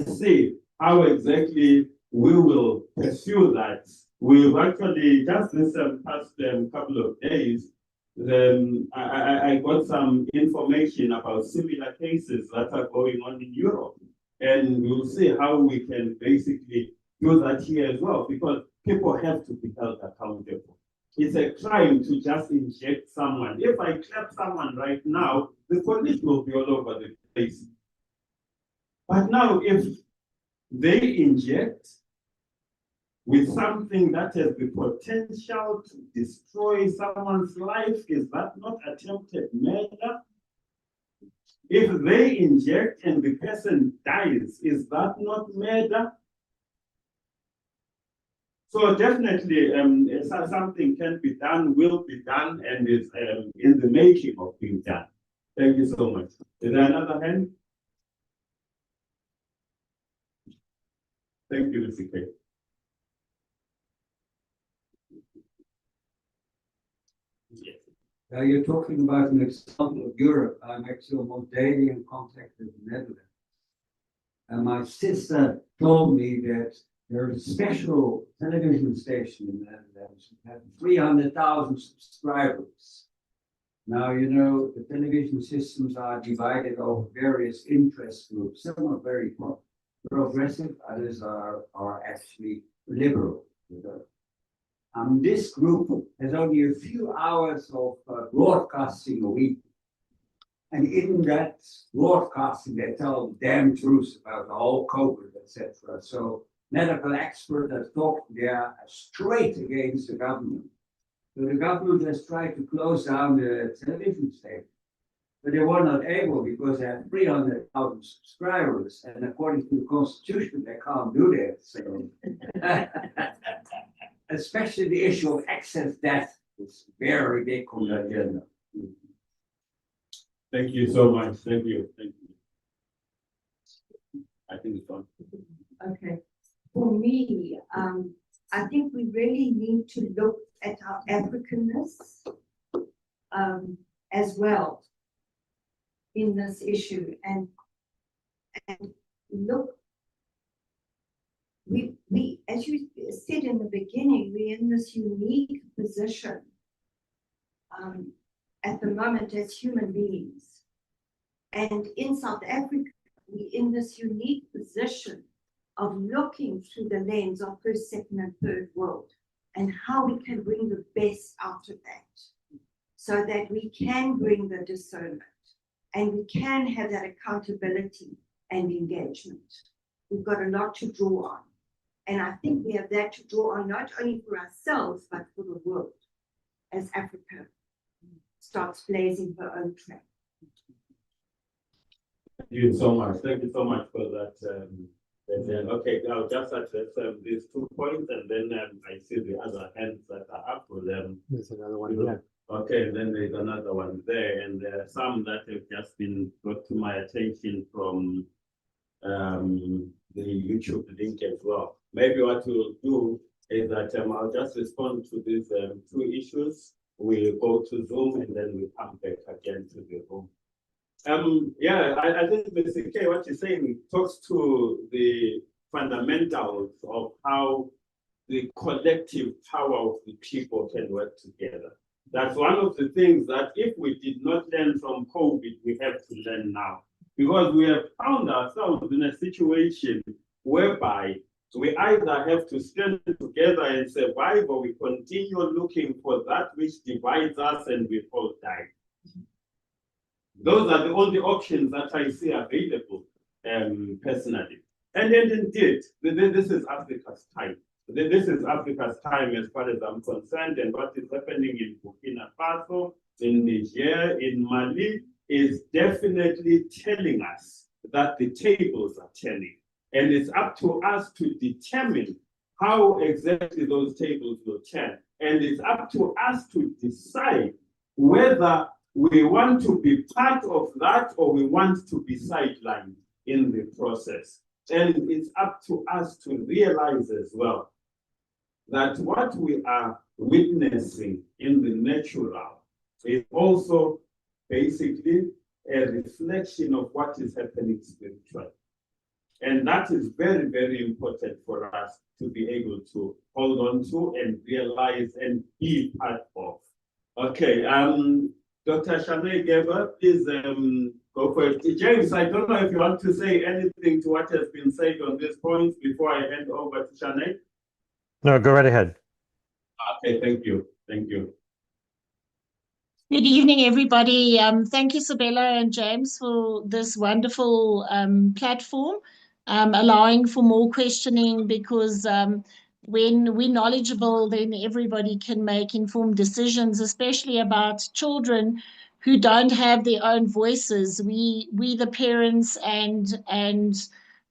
see how exactly we will pursue that. We've actually, just this past couple of days, I got some information about similar cases that are going on in Europe. And we'll see how we can basically do that here as well, because people have to be held accountable. It's a crime to just inject someone. If I clap someone right now, the police will be all over the place. But now, if they inject with something that has the potential to destroy someone's life, is that not attempted murder? If they inject and the person dies, is that not murder? So definitely something can be done, will be done, and is in the making of being done. Thank you so much. Is there another hand? Thank you, Mr. K. Yes. You're talking about an example of Europe. I'm actually almost daily in contact with the Netherlands. And my sister told me that there's a special television station in the Netherlands that has 300,000 subscribers. Now, you know, the television systems are divided over various interest groups. Some are very progressive, others are actually liberal. This group has only a few hours of broadcasting a week. And in that broadcasting, they tell the damn truth about the whole COVID, etc. So medical experts that talk there straight against the government. So the government has tried to close down the television station. But they were not able because they have 300,000 subscribers. And according to the Constitution, they can't do that. So especially the issue of excess death is very big on the agenda. Thank you so much. Thank you. Thank you. I think it's on. Okay. For me, I think we really need to look at our Africanness as well in this issue and look. We we, as you said in the beginning, we're in this unique position at the moment as human beings. And in South Africa, we're in this unique position of looking through the lens of first, second, and third world, and how we can bring the best out of that, so that we can bring the discernment and we can have that accountability and engagement. We've got a lot to draw on. And I think we have that to draw on, not only for ourselves, but for the world, as Africa starts blazing her own trail. Thank you so much. Thank you so much for that. And then, okay, I'll just address these 2 points, and then I see the other hands that are up for them. There's another one here. Okay, and then there's another one there, and there are some that have just been brought to my attention from the YouTube link as well. Maybe what we'll do is that I'll just respond to these 2 issues. We'll go to Zoom, and then we'll come back again to the room. Yeah, I think Mr. K, what you're saying talks to the fundamentals of how the collective power of the people can work together. That's one of the things that if we did not learn from COVID, we have to learn now. Because we have found ourselves in a situation whereby we either have to stand together and survive, or we continue looking for that which divides us and we all die. Those are the only options that I see available, personally. And indeed, this is Africa's time. This is Africa's time as far as I'm concerned, and what is happening in Burkina Faso, in Niger, in Mali, is definitely telling us that the tables are turning. And it's up to us to determine how exactly those tables will turn. And it's up to us to decide whether we want to be part of that or we want to be sidelined in the process. And it's up to us to realize as well that what we are witnessing in the natural is also basically a reflection of what is happening spiritually. And that is very, very important for us to be able to hold on to and realize and be part of. Okay, Dr. Shanae Geber, please go for it. James, I don't know if you want to say anything to what has been said on this point before I hand over to Shanae. No, go right ahead. Okay, thank you. Thank you. Good evening, everybody. Thank you, Sabelo and James, for this wonderful platform, allowing for more questioning, because when we're knowledgeable, then everybody can make informed decisions, especially about children who don't have their own voices. We the parents and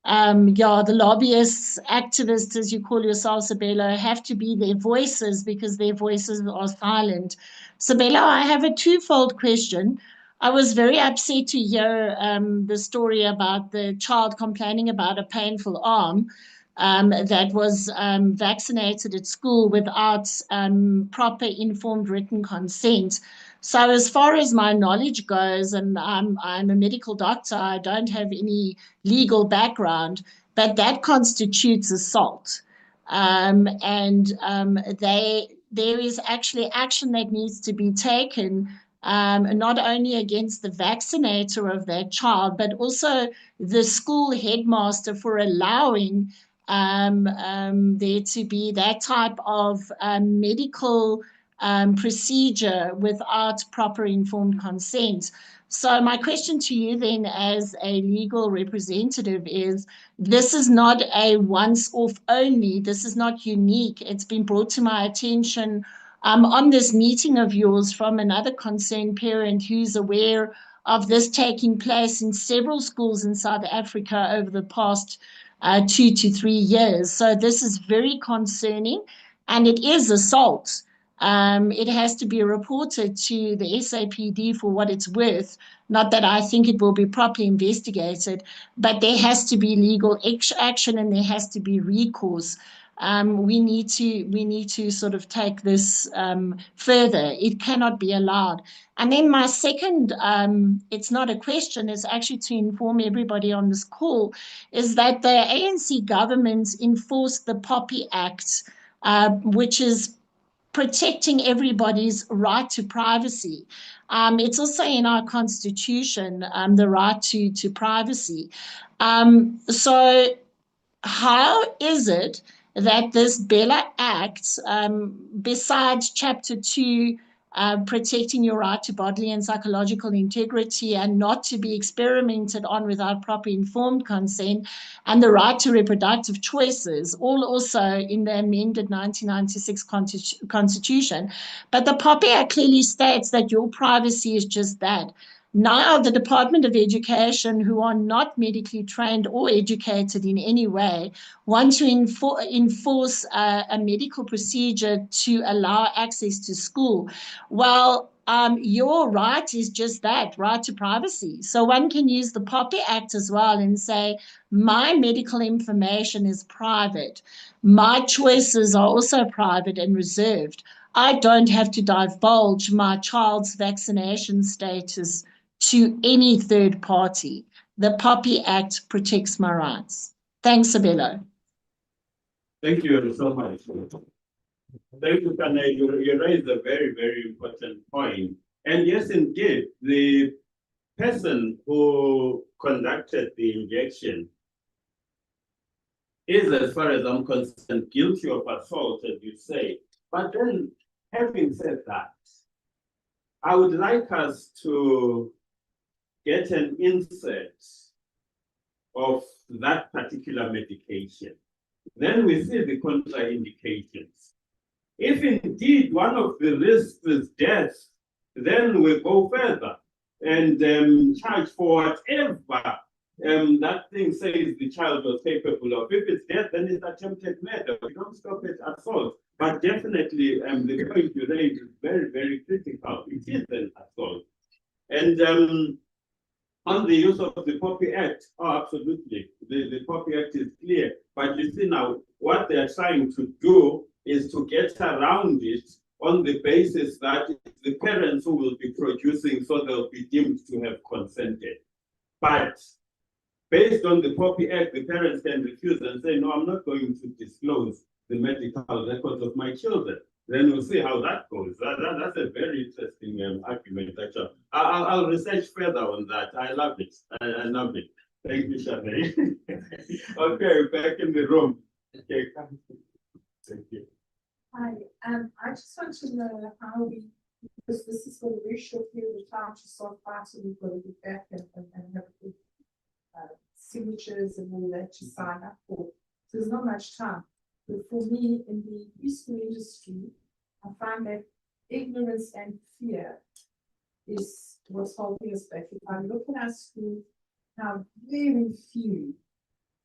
the lobbyists, activists, as you call yourself, Sabelo, have to be their voices, because their voices are silent. Sabelo, I have a twofold question. I was very upset to hear the story about the child complaining about a painful arm that was vaccinated at school without proper informed written consent. So as far as my knowledge goes, and I'm a medical doctor, I don't have any legal background, but that constitutes assault. There is actually action that needs to be taken, not only against the vaccinator of that child, but also the school headmaster for allowing there to be that type of medical procedure without proper informed consent. So my question to you then, as a legal representative, is this is not a once-off only. This is not unique. It's been brought to my attention on this meeting of yours from another concerned parent who's aware of this taking place in several schools in South Africa over the past 2 to 3 years. So this is very concerning, and it is assault. It has to be reported to the SAPD for what it's worth. Not that I think it will be properly investigated, but there has to be legal action and there has to be recourse. we need to sort of take this further. It cannot be allowed. And then my second, it's not a question, it's actually to inform everybody on this call, is that the ANC government enforced the Poppy Act, which is protecting everybody's right to privacy. It's also in our constitution, the right to privacy. So how is it that this Bella Act, besides Chapter 2, protecting your right to bodily and psychological integrity and not to be experimented on without proper informed consent, and the right to reproductive choices, all also in the amended 1996 Constitution. But the Poppy Act clearly states that your privacy is just that. Now, the Department of Education, who are not medically trained or educated in any way, want to enforce a medical procedure to allow access to school. Well, your right is just that, right to privacy. So one can use the Poppy Act as well and say, my medical information is private. My choices are also private and reserved. I don't have to divulge my child's vaccination status to any third party. The Poppy Act protects my rights. Thanks, Sabelo. Thank you so much. Thank you, Kane. You raised a very, very important point. And yes, indeed, the person who conducted the injection is, as far as I'm concerned, guilty of assault, as you say. But then, having said that, I would like us to get an insert of that particular medication. Then we see the contraindications. If indeed one of the risks is death, then we go further and charge for whatever that thing says the child was capable of. If it's death, then it's attempted murder. We don't stop at assault. But definitely, the point you raised is very, very critical. It is an assault. And on the use of the Poppy Act, oh, absolutely. The Poppy Act is clear. But you see now, what they're trying to do is to get around it on the basis that it's the parents who will be producing, so they'll be deemed to have consented. But based on the Poppy Act, the parents can refuse and say, no, I'm not going to disclose the medical records of my children. Then we'll see how that goes. That's a very interesting argument, actually. I'll research further on that. I love it. I love it. Thank you, Shanae. Okay, back in the room. Okay. Thank you. Hi, I just want to know how we, because this is for a very short period of time to start fighting, we've got to be back and have good signatures and all that to sign up for. So there's not much time. But for me, in the useful industry, I find that ignorance and fear is what's holding us back. If I look at our school, how very few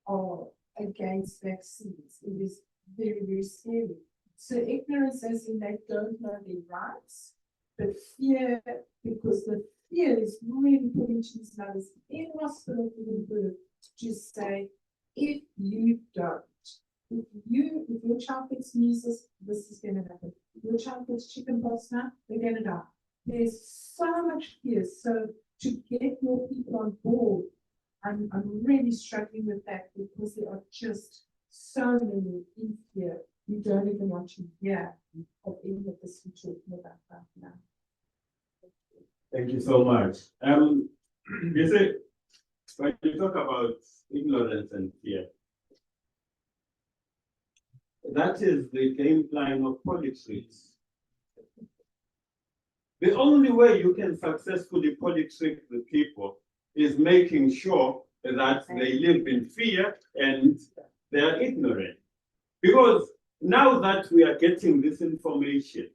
are against vaccines. It is very, very scary. So ignorance as in they don't know their rights, but fear, because the fear is really putting these mothers in hospital for the birth to say, if you don't, if your child gets measles, this is going to happen. If your child gets chickenpox now, they're going to die. There's so much fear. So to get more people on board, I'm really struggling with that because there are just so many in fear. You don't even want to hear of any of this we're talking about right now. Thank you so much. You see, when you talk about ignorance and fear, that is the game plan of politics. The only way you can successfully politic the people is making sure that they live in fear and they are ignorant. Because now that we are getting this information,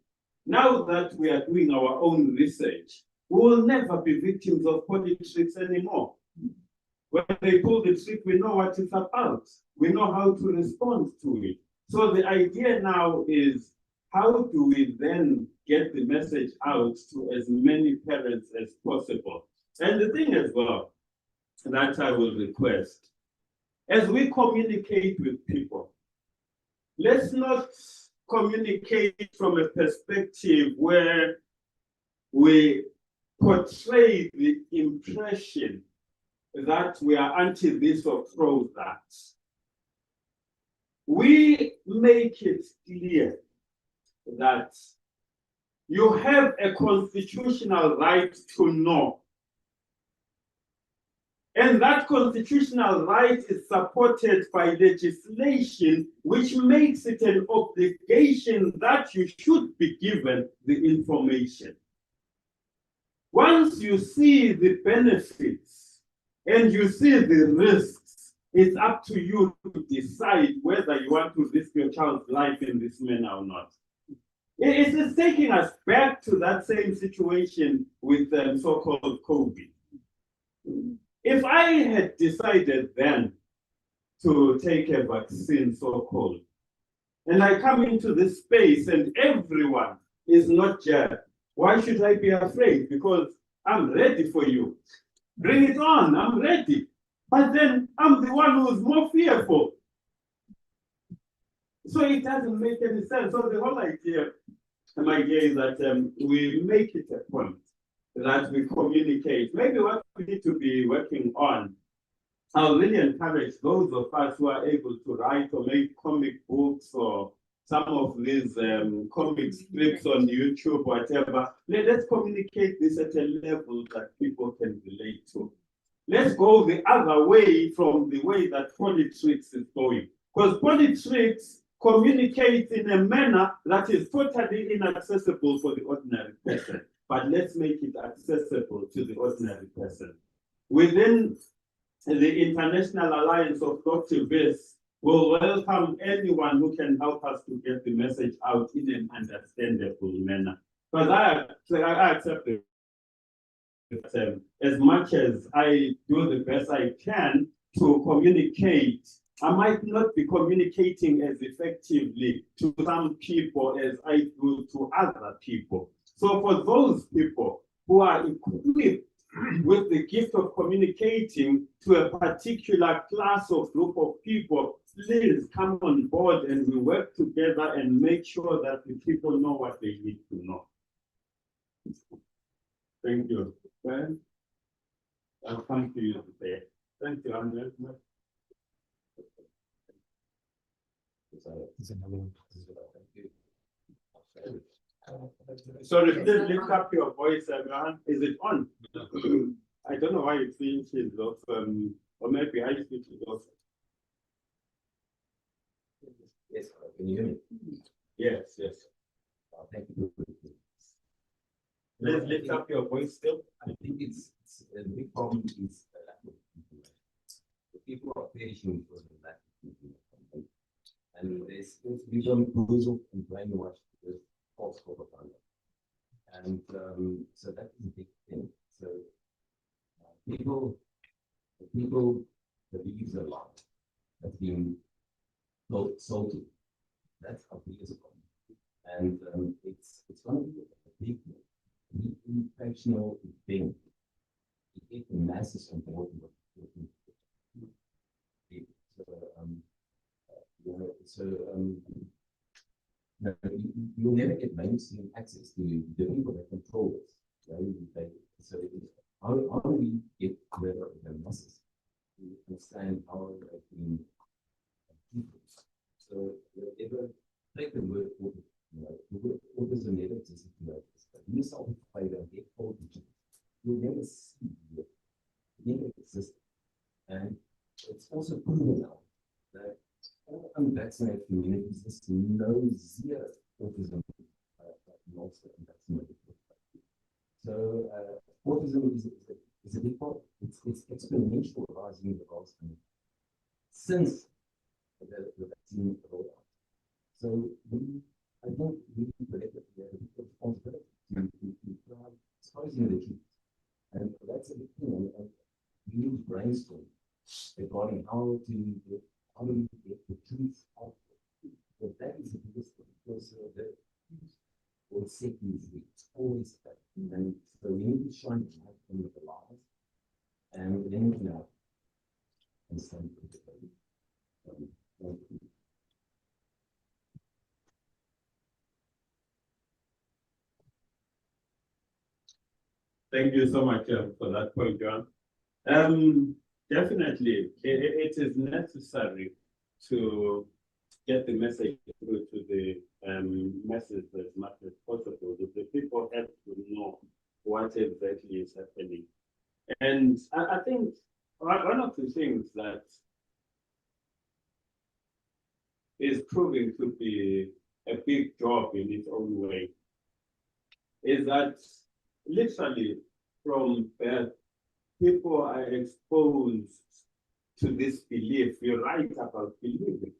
now that we are doing our own research, we will never be victims of politics anymore. When they pull the trick, we know what it's about. We know how to respond to it. So the idea now is, how do we then get the message out to as many parents as possible? And the thing as well that I will request, as we communicate with people, let's not communicate from a perspective where we portray the impression that we are anti this or pro that. We make it clear that you have a constitutional right to know. And that constitutional right is supported by legislation, which makes it an obligation that you should be given the information. Once you see the benefits and you see the risks, it's up to you to decide whether you want to risk your child's life in this manner or not. It's taking us back to that same situation with so-called COVID. If I had decided then to take a vaccine, so-called, and I come into this space and everyone is not jabbed, why should I be afraid? Because I'm ready for you. Bring it on, I'm ready. But then I'm the one who's more fearful. So it doesn't make any sense. So the whole idea, my idea is that we make it a point that we communicate. Maybe what we need to be working on, I'll really encourage those of us who are able to write or make comic books or some of these comic strips on YouTube, whatever. Let's communicate this at a level that people can relate to. Let's go the other way from the way that politics is going. Because politics communicates in a manner that is totally inaccessible for the ordinary person. But let's make it accessible to the ordinary person. Within the International Alliance of Lawctivists, we'll welcome anyone who can help us to get the message out in an understandable manner. Because I accept it. As much as I do the best I can to communicate, I might not be communicating as effectively to some people as I do to other people. So for those people who are equipped with the gift of communicating to a particular class or group of people, please come on board and we work together and make sure that the people know what they need to know. Thank you. Okay. I'll come to you today. Thank you, Andrew. Sorry, please lift up your voice, everyone. Is it on? I don't know why it's being changed off, or maybe I switched it off. Yes, can you hear me? Yes, yes. Thank you. Please lift up your voice still. I think it's a big problem is the lack of information. The people are perishing because of lack of information. And there's become bamboozled and brainwashed with false propaganda. And so that is a big thing. So people believe a lot that's being sold to. That's our biggest problem. And it's going to be a big educational thing. It gets the masses on board with you'll never get mainstream access to the people that control it. So how do we get rid of the masses? We understand how they can people. So whatever, take the word for it, the word autism never existed to notice, but you self-fight and get autism. You'll never see it. It never existed. And it's also proven now that all unvaccinated communities just know zero autism amongst the unvaccinated. So autism is a big problem. It's exponential rising in the last since the vaccine rolled out. So I think we collectively have a responsibility to try exposing the truth. And that's a big thing. And we need to brainstorm regarding how do we get the truth out. But that is the biggest thing, because the truth or sickness is always that. And so we need to shine the light on the lies and then we can understand it. Thank you so much for that point, John. Definitely, it is necessary to get the message through to the masses as much as possible. The people have to know what exactly is happening. And I think one of the things that is proving to be a big job in its own way is that literally from birth, people are exposed to this belief. You're right about believing.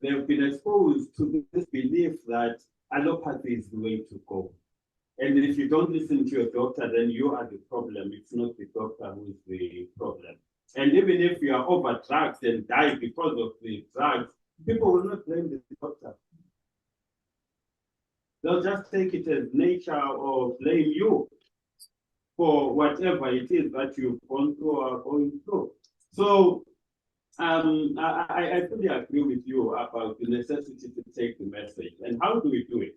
They've been exposed to this belief that allopathy is the way to go. And if you don't listen to your doctor, then you are the problem. It's not the doctor who's the problem. And even if you are over drugs and die because of the drugs, people will not blame the doctor. They'll just take it as nature or blame you for whatever it is that you've gone through or are going through. So I fully agree with you about the necessity to take the message. And how do we do it?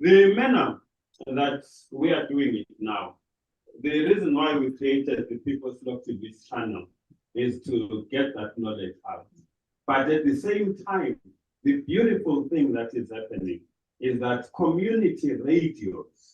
The manner that we are doing it now, the reason why we created the People's Lawctivist channel is to get that knowledge out. But at the same time, the beautiful thing that is happening is that community radios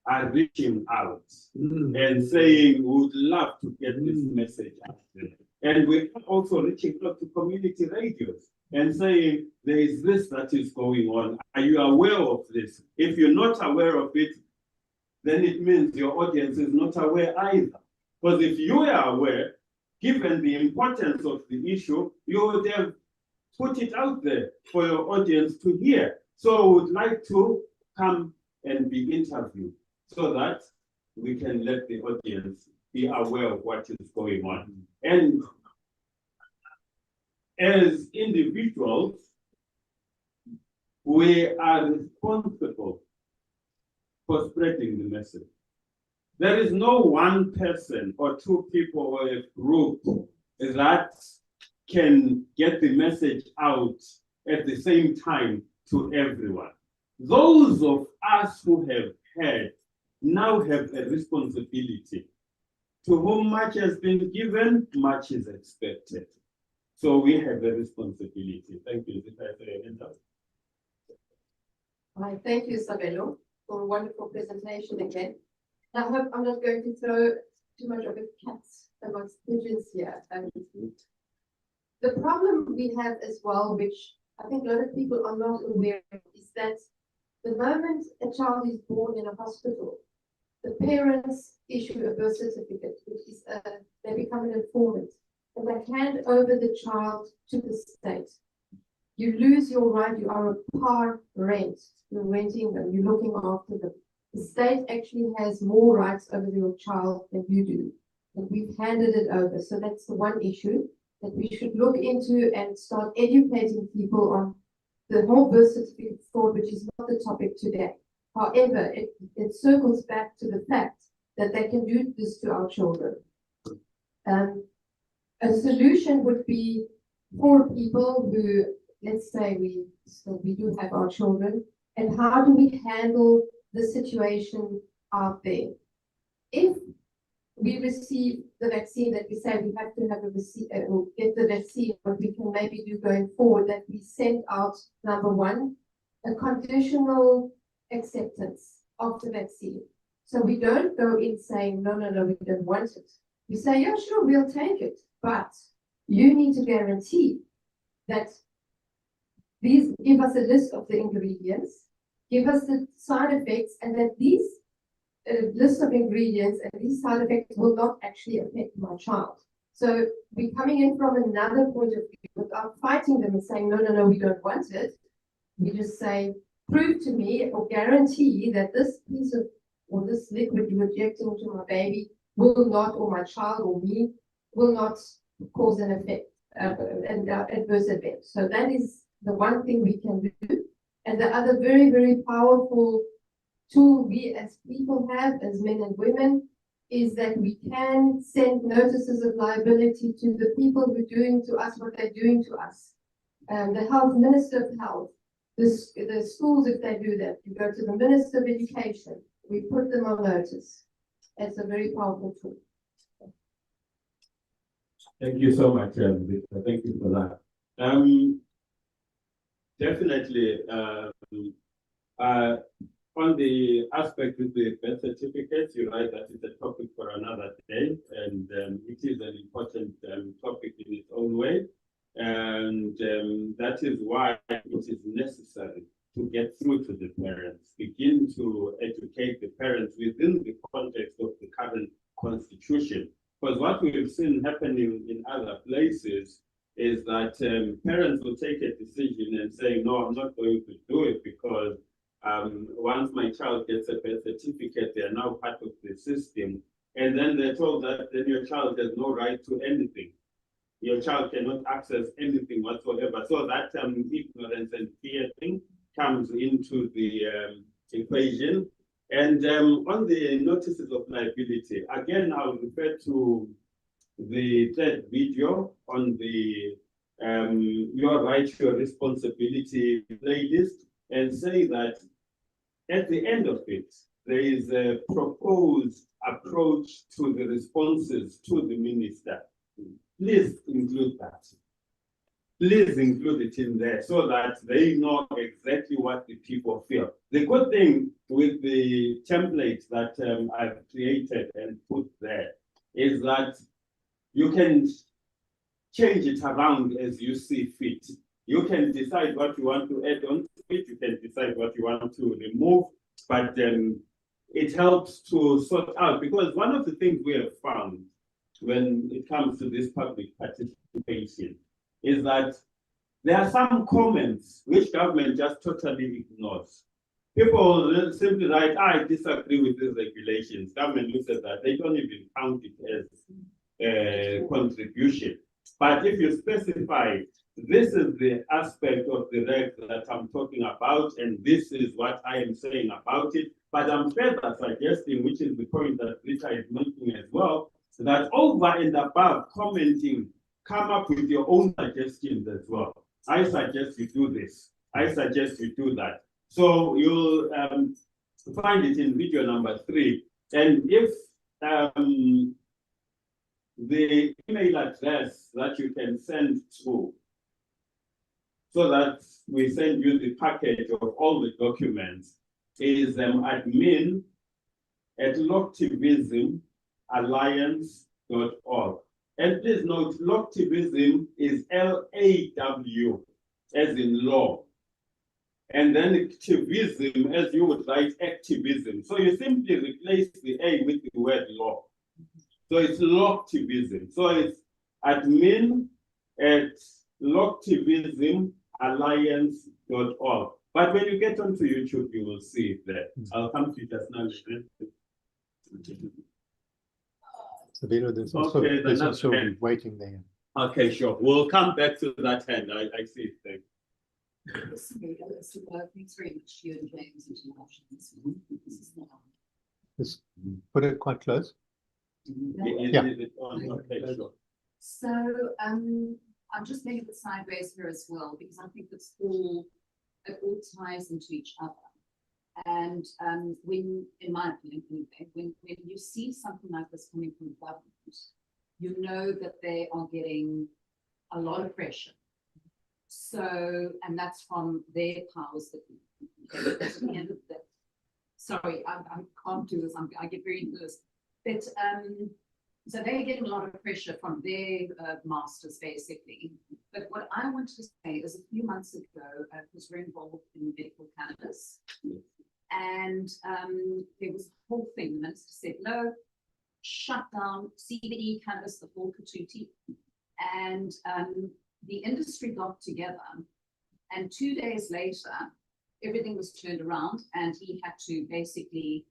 are reaching out and saying, we would love to get this message out there. And we're also reaching out to community radios and saying, there is this that is going on. Are you aware of this? If you're not aware of it, then it means your audience is not aware either. Because if you are aware, given the importance of the issue, you would have put it out there for your audience to hear. So I would like to come and be interviewed so that we can let the audience be aware of what is going on. And as individuals, we are responsible for spreading the message. There is no one person or two people or a group that can get the message out at the same time to everyone. Those of us who have heard now have a responsibility. To whom much has been given, much is expected. So we have a responsibility. Thank you. Right, thank you, Sabelo, for a wonderful presentation again. I hope I'm not going to throw too much of a cat amongst pigeons here. The problem we have as well, which I think a lot of people are not aware of, is that the moment a child is born in a hospital, the parents issue a birth certificate, which is they become an informant, and they hand over the child to the state. You lose your right, you are a parent. You're renting them, you're looking after them. The state actually has more rights over your child than you do. And we've handed it over. So that's the one issue that we should look into and start educating people on the whole birth certificate fraud, which is not the topic today. However, it circles back to the fact that they can do this to our children. A solution would be for people who, let's say we do have our children, and how do we handle the situation out there? If we receive the vaccine that we say we have to have or get the vaccine, what we can maybe do going forward, that we send out, number one, a conditional acceptance of the vaccine. So we don't go in saying, no, we don't want it. We say, yeah, sure, we'll take it, but you need to guarantee that these give us a list of the ingredients, give us the side effects, and that these list of ingredients and these side effects will not actually affect my child. So we're coming in from another point of view without fighting them and saying, no, we don't want it. We just say, prove to me or guarantee that this piece of, or this liquid you're injecting into my baby will not, or my child or me, will not cause an effect, an adverse event. So that is the one thing we can do. And the other very, very powerful tool we as people have, as men and women, is that we can send notices of liability to the people who are doing to us what they're doing to us. The health minister of health, the schools, if they do that, you go to the minister of education, we put them on notice. It's a very powerful tool. Thank you so much, Victor. Thank you for that. Definitely, on the aspect with the birth certificates, you're right that it's a topic for another day, and it is an important topic in its own way. And that is why it is necessary to get through to the parents, begin to educate the parents within the context of the current constitution. Because what we've seen happening in other places is that parents will take a decision and say, no, I'm not going to do it because once my child gets a birth certificate, they are now part of the system. And then they're told that then your child has no right to anything. Your child cannot access anything whatsoever. So that ignorance and fear thing comes into the equation. And on the notices of liability, again, I'll refer to the third video on the your right, your responsibility playlist, and say that at the end of it, there is a proposed approach to the responses to the minister. Please include that. Please include it in there so that they know exactly what the people feel. The good thing with the template that I've created and put there is that you can change it around as you see fit. You can decide what you want to add on to it. You can decide what you want to remove, but it helps to sort out, because one of the things we have found when it comes to this public participation is that there are some comments which government just totally ignores. People simply write, I disagree with these regulations. Government looks at that. They don't even count it as a contribution. But if you specify, this is the aspect of the reg that I'm talking about, and this is what I am saying about it. But I'm further suggesting, which is the point that Rita is making as well, that over and above commenting, come up with your own suggestions as well. I suggest you do this. I suggest you do that. So you'll find it in video number 3. And if the email address that you can send to, so that we send you the package of all the documents, is admin@lawctivismalliance.org. And please note, Lawctivism is L-A-W, as in law. And then activism, as you would write activism. So you simply replace the A with the word law. So it's Lawctivism. So it's admin@lawctivismalliance.org. But when you get onto YouTube, you will see it there. I'll come to it just now. Sabelo, there's also waiting there. Okay, sure. We'll come back to that hand. I see it there. Thanks very much to you and James and to Just put it quite close. Yeah. Okay, sure. So I'm just making it sideways here as well, because I think it all ties into each other. And when, in my opinion, when you see something like this coming from the government, you know that they are getting a lot of pressure. So, and that's from their powers that at the end of the, sorry, I can't do this. I get very nervous. But so they're getting a lot of pressure from their masters, basically. But what I want to say is, a few months ago, I was very involved in medical cannabis. And there was a whole thing. The minister said, no, shut down CBD cannabis, the whole katuti. And the industry got together, and 2 days later, everything was turned around, and he had to basically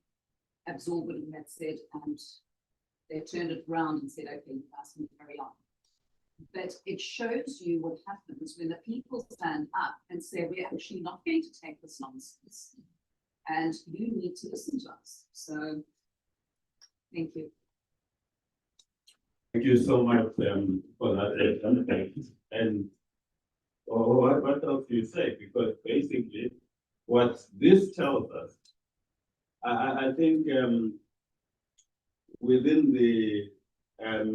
absorb what he had said, and they turned it around and said, okay, you guys can carry on. But it shows you what happens when the people stand up and say, we're actually not going to take this nonsense, and you need to listen to us. So, thank you. Thank you so much for that. And what else do you say? Because basically, what this tells us, I think within the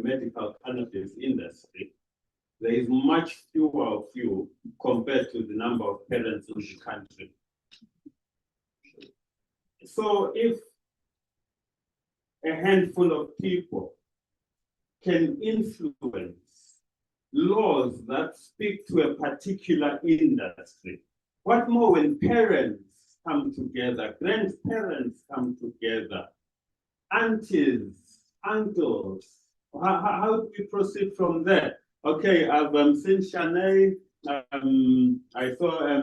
medical cannabis industry, there is much fewer of you compared to the number of parents in the country. So if a handful of people can influence laws that speak to a particular industry, what more when parents come together, grandparents come together, aunties, uncles? How do we proceed from there? Okay, I've seen Shanae, I saw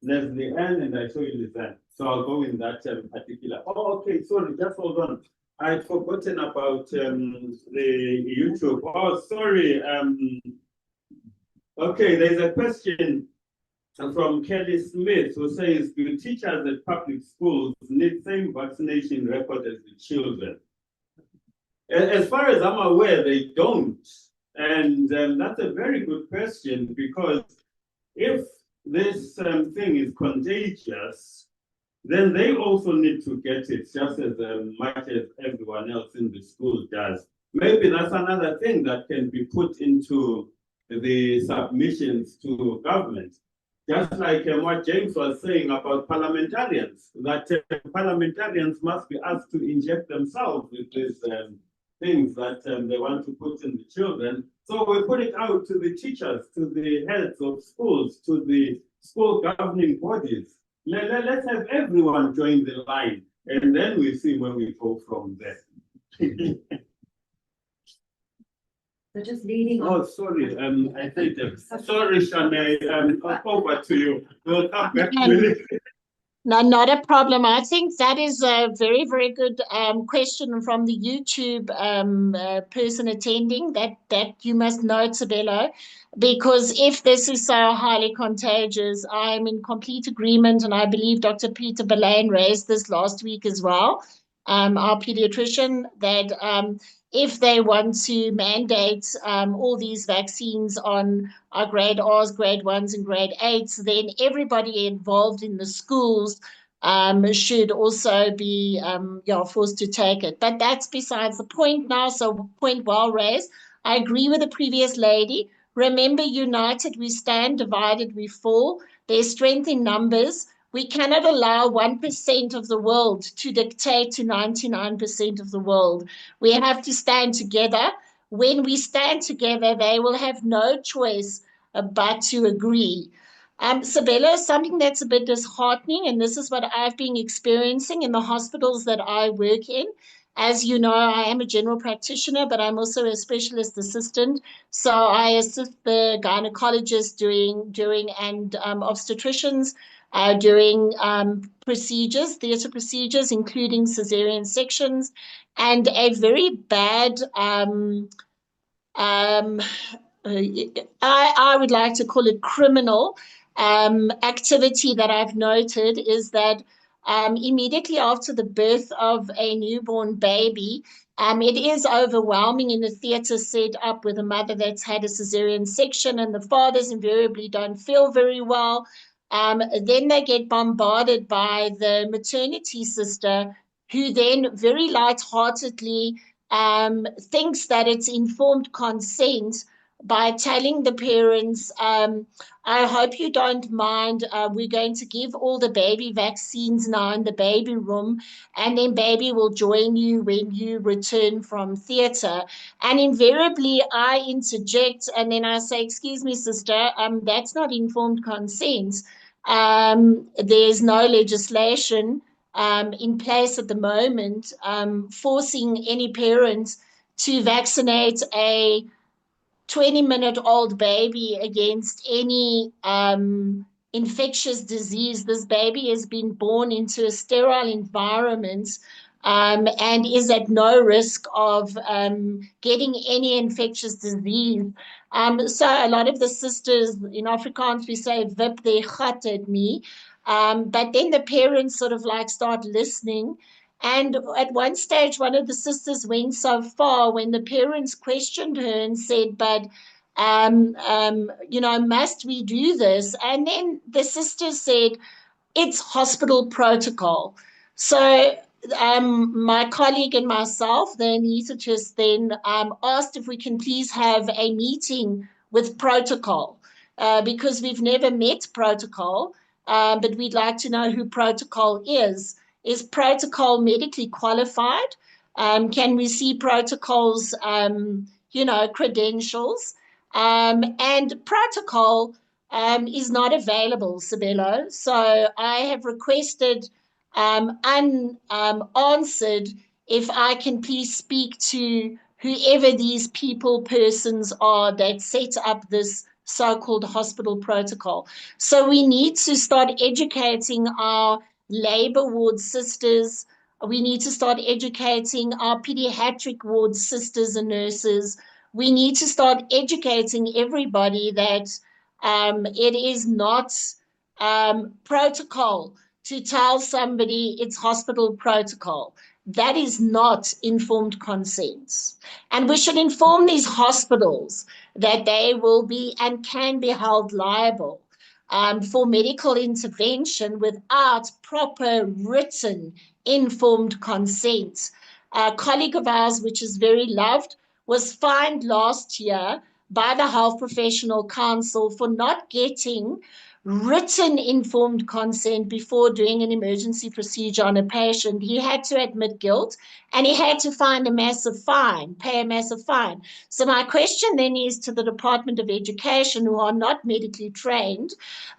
Leslie Ann, and I saw Elizanne. So I'll go in that particular. Oh, okay, sorry, just hold on. I'd forgotten about the YouTube. Oh, sorry. Okay, there's a question from Kelly Smith who says, do teachers at public schools need same vaccination record as the children? As far as I'm aware, they don't. And that's a very good question, because if this thing is contagious, then they also need to get it just as much as everyone else in the school does. Maybe that's another thing that can be put into the submissions to government. Just like what James was saying about parliamentarians, that parliamentarians must be asked to inject themselves with these things that they want to put in the children. So we put it out to the teachers, to the heads of schools, to the school governing bodies. Let's have everyone join the line, and then we see where we go from there. So just leading on. Oh, sorry, I think sorry, Shanae, over to you. We'll come back to it. No, not a problem. I think that is a very, very good question from the YouTube person attending, that you must note, Sabelo, because if this is so highly contagious, I'm in complete agreement, and I believe Dr. Peter Belain raised this last week as well, our pediatrician, that if they want to mandate all these vaccines on our grade R's, grade 1s, and grade 8s, then everybody involved in the schools should also be forced to take it. But that's besides the point now, so point well raised. I agree with the previous lady. Remember, united we stand, divided we fall. There's strength in numbers. We cannot allow 1% of the world to dictate to 99% of the world. We have to stand together. When we stand together, they will have no choice but to agree. Sabelo, something that's a bit disheartening, and this is what I've been experiencing in the hospitals that I work in. As you know, I am a general practitioner, but I'm also a specialist assistant. So I assist the gynecologists during and obstetricians during procedures, theatre procedures, including cesarean sections, and a very bad I would like to call it criminal activity that I've noted is that immediately after the birth of a newborn baby, it is overwhelming in a theatre set up with a mother that's had a cesarean section, and the fathers invariably don't feel very well. Then they get bombarded by the maternity sister, who then very lightheartedly thinks that it's informed consent by telling the parents, I hope you don't mind, we're going to give all the baby vaccines now in the baby room, and then baby will join you when you return from theatre. And invariably I interject, and then I say, excuse me, sister, that's not informed consent. There's no legislation in place at the moment forcing any parents to vaccinate a 20-minute-old baby against any infectious disease. This baby has been born into a sterile environment and is at no risk of getting any infectious disease. So a lot of the sisters in Afrikaans, we say, "Wip their gat at me." But then the parents sort of like start listening. And at one stage, one of the sisters went so far when the parents questioned her and said, but, must we do this? And then the sister said, it's hospital protocol. So my colleague and myself, the anaesthetist, then asked if we can please have a meeting with protocol because we've never met protocol, but we'd like to know who protocol is. Is protocol medically qualified? Can we see protocols, credentials? And protocol is not available, Sabelo. So I have requested unanswered if I can please speak to whoever these persons are that set up this so-called hospital protocol. So we need to start educating our labor ward sisters. We need to start educating our pediatric ward sisters and nurses. We need to start educating everybody that it is not protocol to tell somebody it's hospital protocol. That is not informed consent. And we should inform these hospitals that they will be and can be held liable for medical intervention without proper written informed consent. A colleague of ours, which is very loved, was fined last year by the Health Professional Council for not getting written informed consent before doing an emergency procedure on a patient. He had to admit guilt and he had to pay a massive fine. So my question then is to the Department of Education, who are not medically trained,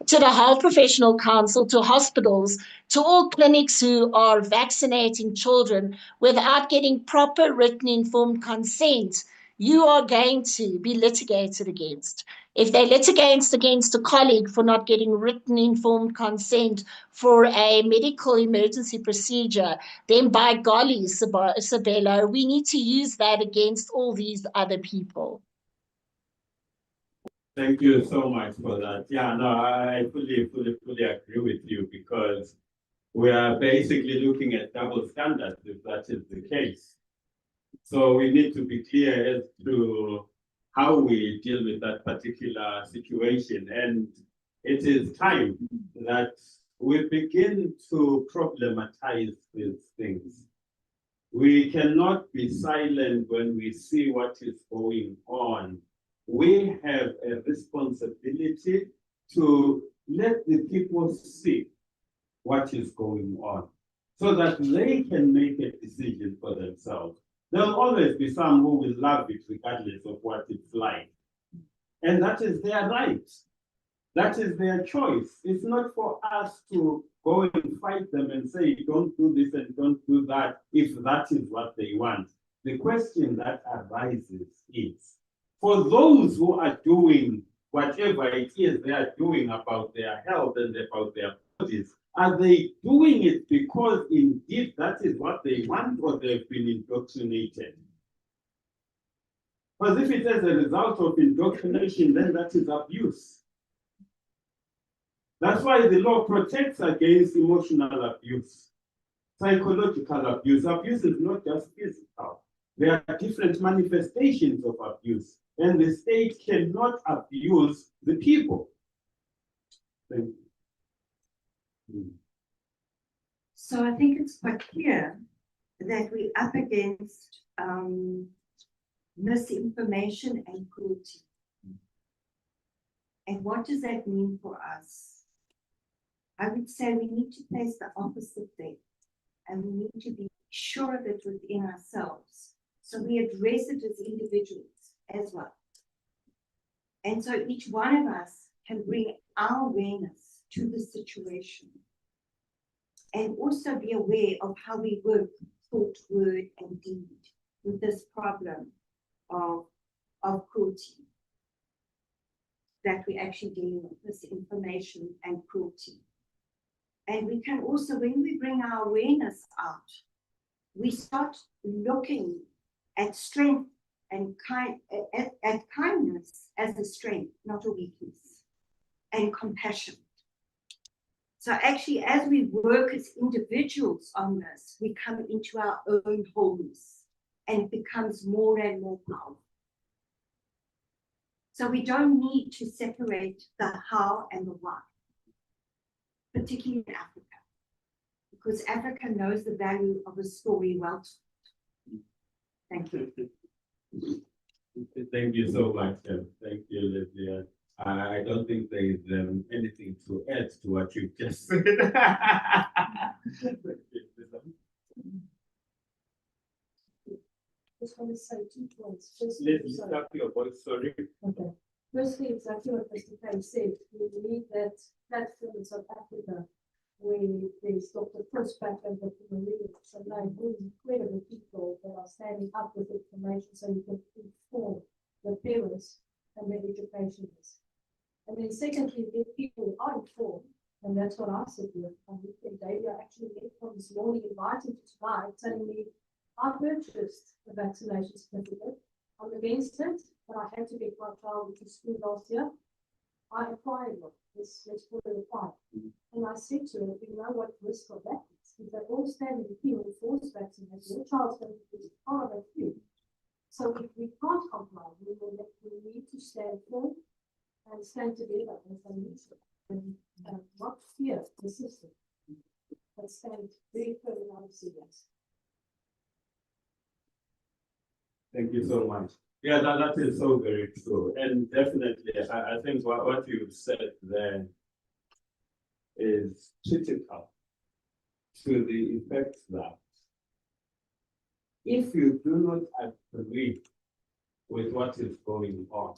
to the Health Professional Council, to hospitals, to all clinics who are vaccinating children without getting proper written informed consent, you are going to be litigated against. If they litigate against a colleague for not getting written informed consent for a medical emergency procedure, then by golly, Sabelo, we need to use that against all these other people. Thank you so much for that. Yeah, no, I fully agree with you because we are basically looking at double standards if that is the case. So we need to be clear as to how we deal with that particular situation. And it is time that we begin to problematize these things. We cannot be silent when we see what is going on. We have a responsibility to let the people see what is going on so that they can make a decision for themselves. There'll always be some who will love it regardless of what it's like. And that is their right. That is their choice. It's not for us to go and fight them and say, don't do this and don't do that, if that is what they want. The question that arises is, for those who are doing whatever it is they are doing about their health and about their bodies, are they doing it because indeed that is what they want, or they've been indoctrinated? Because if it is a result of indoctrination, then that is abuse. That's why the law protects against emotional abuse, psychological abuse. Abuse is not just physical. There are different manifestations of abuse, and the state cannot abuse the people. Thank you. So I think it's quite clear that we're up against misinformation and cruelty. And what does that mean for us? I would say we need to place the opposite there, and we need to be sure of it within ourselves. So we address it as individuals as well. And so each one of us can bring our awareness to the situation and also be aware of how we work thought, word, and deed with this problem of cruelty that we're actually dealing with, misinformation and cruelty. And we can also, when we bring our awareness out, we start looking at strength and at kindness as a strength, not a weakness, and compassion. So actually, as we work as individuals on this, we come into our own wholeness, and it becomes more and more powerful. So we don't need to separate the how and the why, particularly in Africa. because Africa knows the value of a story well told. Thank you. Thank you so much. Thank you, Lydia. I don't think there is anything to add to what you just said. Just want to say 2 points. First, Let's up your voice, sorry. okay. Firstly, exactly what Mr. Payne said. We need that platform in South Africa where there's Dr. Prospect and Dr. Maria. So now really incredible people that are standing up with information so you can inform the parents and their education is. And then secondly, if people are informed, and that's what I said here, and we think David actually met from this morning inviting to tonight, telling me I purchased a vaccination certificate. I'm against it, but I had to get my child to school last year. I acquired one. Let's put it apart. And I said to her, you know what risk of that is? If they all stand in the queue and force vaccination, your child's going to be part of that queue. So if we can't comply, we need to stand firm and stand together as a nation and not fear the system, but stand very firm in our decisions. Thank you so much. Yeah, that is so very true. And definitely, I think what you said there is critical to the effect that if you do not agree with what is going on,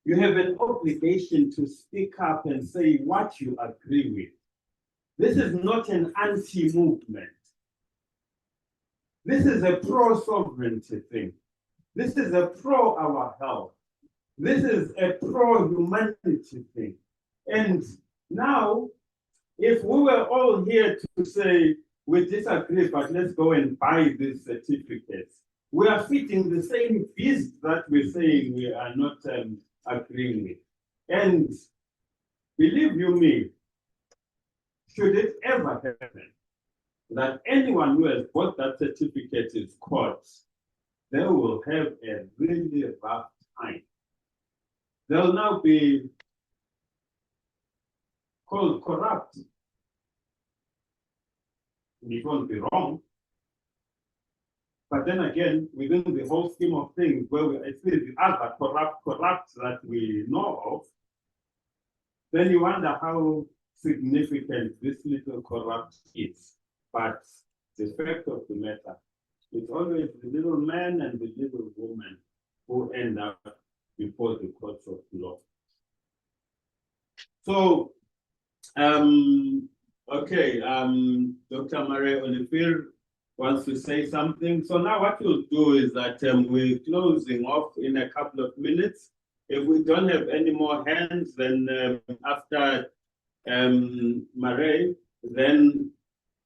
you have an obligation to speak up and say what you agree with. This is not an anti-movement. This is a pro-sovereignty thing. This is a pro our health. This is a pro-humanity thing. And now, if we were all here to say, we disagree, but let's go and buy these certificates, we are fitting the same beast that we're saying we are not agreeing with. And believe you me, should it ever happen that anyone who has bought that certificate is caught, they will have a really rough time. They'll now be called corrupt. It won't be wrong. But then again, within the whole scheme of things, where it's the other corrupt that we know of, then you wonder how significant this little corrupt is. But the fact of the matter, it's always the little man and the little woman who end up before the courts of law. So, okay, Dr. Marie Olivier wants to say something. So now what we'll do is that we're closing off in a couple of minutes. If we don't have any more hands, then after Marie, then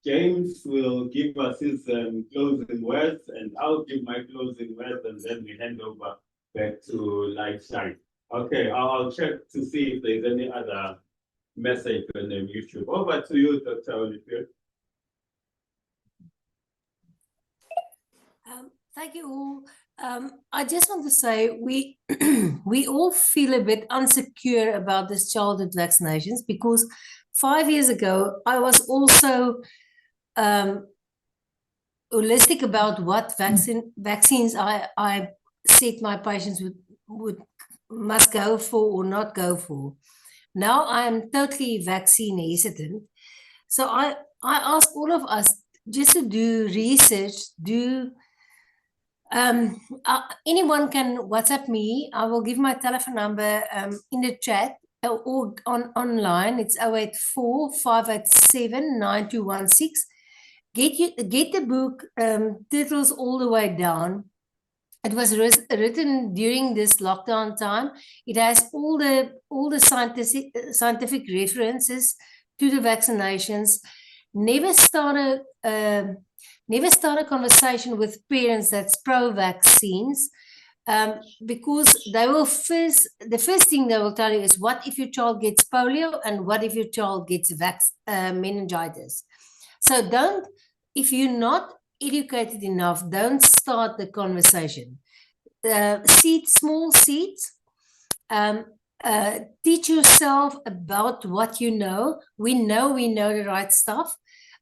James will give us his closing words, and I'll give my closing words, and then we hand over back to LifeShine. Okay, I'll check to see if there's any other message on YouTube. Over to you, Dr. Olivier. Thank you all. I just want to say we we all feel a bit insecure about this childhood vaccinations because 5 years ago I was also holistic about what vaccines I said my patients must go for or not go for. Now I'm totally vaccine hesitant. So I ask all of us just to do research, anyone can WhatsApp me. I will give my telephone number in the chat or online. It's 084-587-9216. Get the book, titles all the way down. It was written during this lockdown time. It has all the scientific references to the vaccinations. Never start a conversation with parents that's pro-vaccines because they will the first thing they will tell you is what if your child gets polio and what if your child gets meningitis. So if you're not educated enough, don't start the conversation. Small seeds. Teach yourself about what you know. We know the right stuff.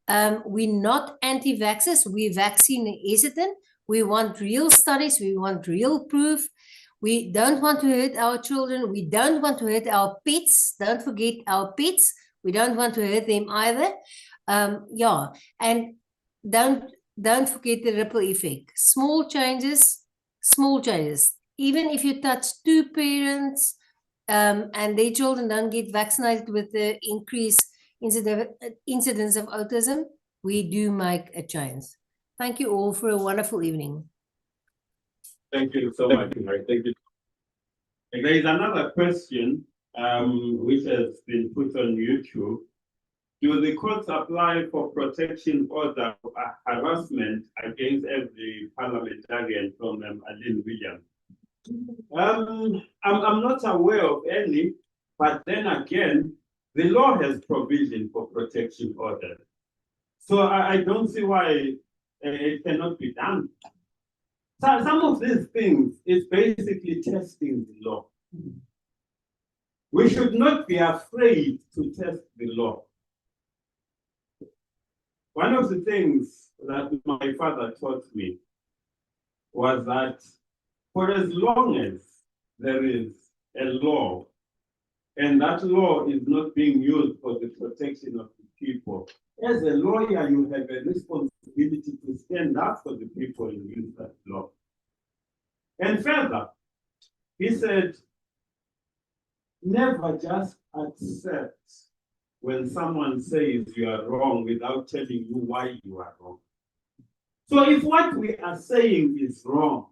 We're not anti-vaxxers, we're vaccine hesitant. We want real studies, we want real proof. We don't want to hurt our children, we don't want to hurt our pets. Don't forget our pets, we don't want to hurt them either. Yeah, and don't forget the ripple effect. Small changes. Even if you touch two parents and their children don't get vaccinated with the increased incidence of autism, we do make a change. Thank you all for a wonderful evening. Thank you so much, Mary. Thank you. And there is another question which has been put on YouTube. Do the courts apply for protection order for harassment against every parliamentarian from Aline Williams? I'm not aware of any, but then again, the law has provision for protection orders. So I don't see why it cannot be done. So some of these things is basically testing the law. We should not be afraid to test the law. One of the things that my father taught me was that for as long as there is a law, and that law is not being used for the protection of the people, as a lawyer, you have a responsibility to stand up for the people and use that law. And further, he said, never just accept when someone says you are wrong without telling you why you are wrong. So if what we are saying is wrong,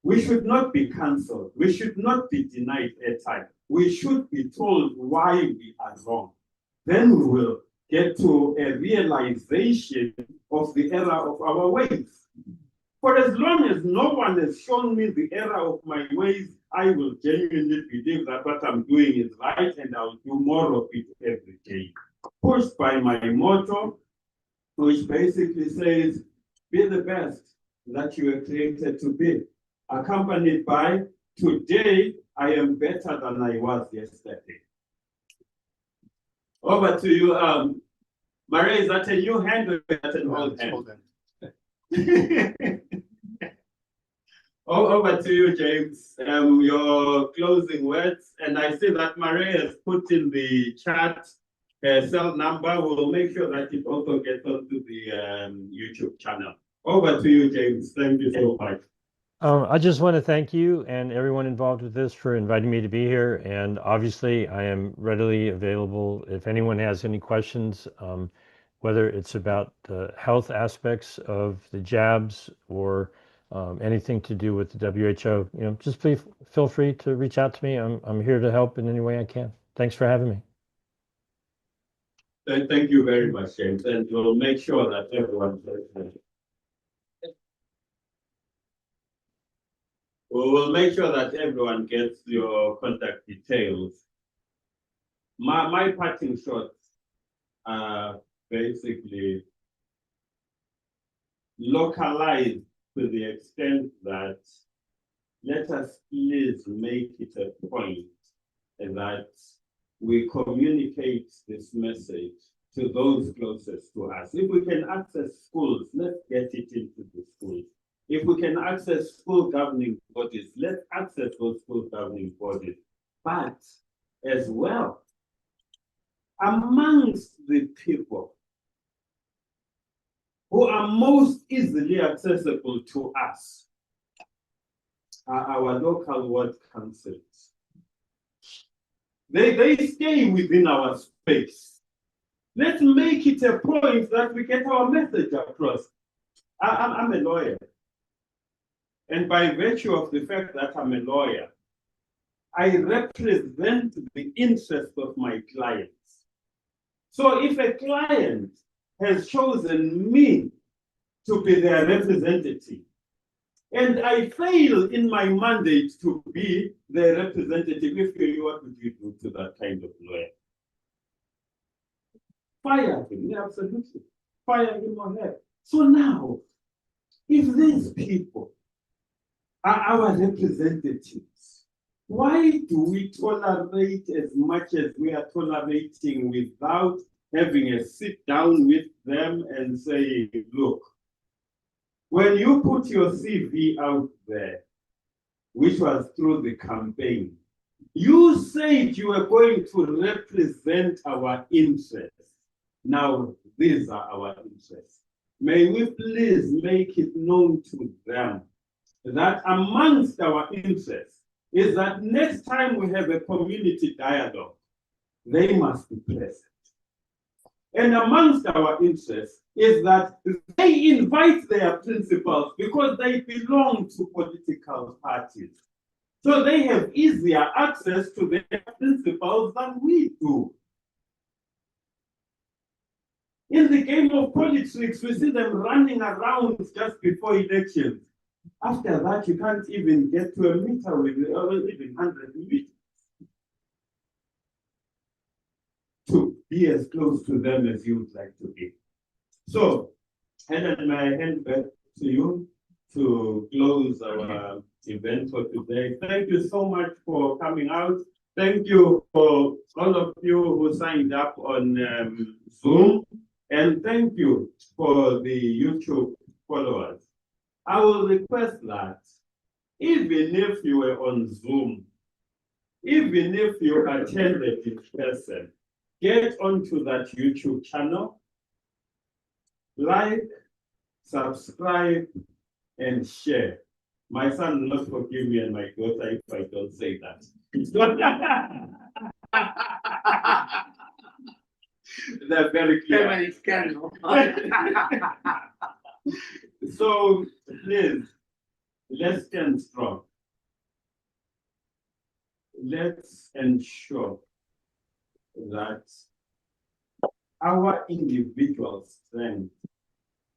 we should not be cancelled. We should not be denied airtime. We should be told why we are wrong. Then we will get to a realization of the error of our ways. For as long as no one has shown me the error of my ways, I will genuinely believe that what I'm doing is right and I'll do more of it every day. Pushed by my motto, which basically says, be the best that you were created to be. Accompanied by, today I am better than I was yesterday. Over to you, Maria, is that a new hand or is that an old hand? Over to you, James. Your closing words, and I see that Maria has put in the chat her cell number. We'll make sure that it also gets onto the YouTube channel. Over to you, James. Thank you so much. I just want to thank you and everyone involved with this for inviting me to be here. And obviously, I am readily available if anyone has any questions, whether it's about the health aspects of the jabs or anything to do with the WHO. You know, just please feel free to reach out to me. I'm here to help in any way I can. Thanks for having me. Thank you very much, James. And we'll make sure that everyone. We will make sure that everyone gets your contact details. My parting shots are basically localized to the extent that let us please make it a point that we communicate this message to those closest to us. If we can access schools, let's get it into the schools. If we can access school governing bodies, let's access those school governing bodies. But as well, amongst the people who are most easily accessible to us are our local ward councils. They stay within our space. Let's make it a point that we get our message across. I'm a lawyer. And by virtue of the fact that I'm a lawyer, I represent the interest of my clients. So if a client has chosen me to be their representative, and I fail in my mandate to be their representative, if you, what would you do to that kind of lawyer? Fire him, yeah, absolutely. Fire him or her. So now, if these people are our representatives, why do we tolerate as much as we are tolerating without having a sit down with them and say, look, when you put your CV out there, which was through the campaign, you said you were going to represent our interests. Now, these are our interests. May we please make it known to them that amongst our interests is that next time we have a community dialogue, they must be present. And amongst our interests is that they invite their principals because they belong to political parties. So they have easier access to their principals than we do. In the game of politics, we see them running around just before elections. After that, you can't even get to a meter with or even 100 meters. To be as close to them as you would like to be. So, Helen, may I hand back to you to close our event for today. Thank you so much for coming out. Thank you for all of you who signed up on Zoom. And thank you for the YouTube followers. I will request that even if you were on Zoom, even if you attended in person, get onto that YouTube channel, like, subscribe, and share. My son will not forgive me and my daughter if I don't say that. They're very clear. So please, let's stand strong. Let's ensure that our individual strength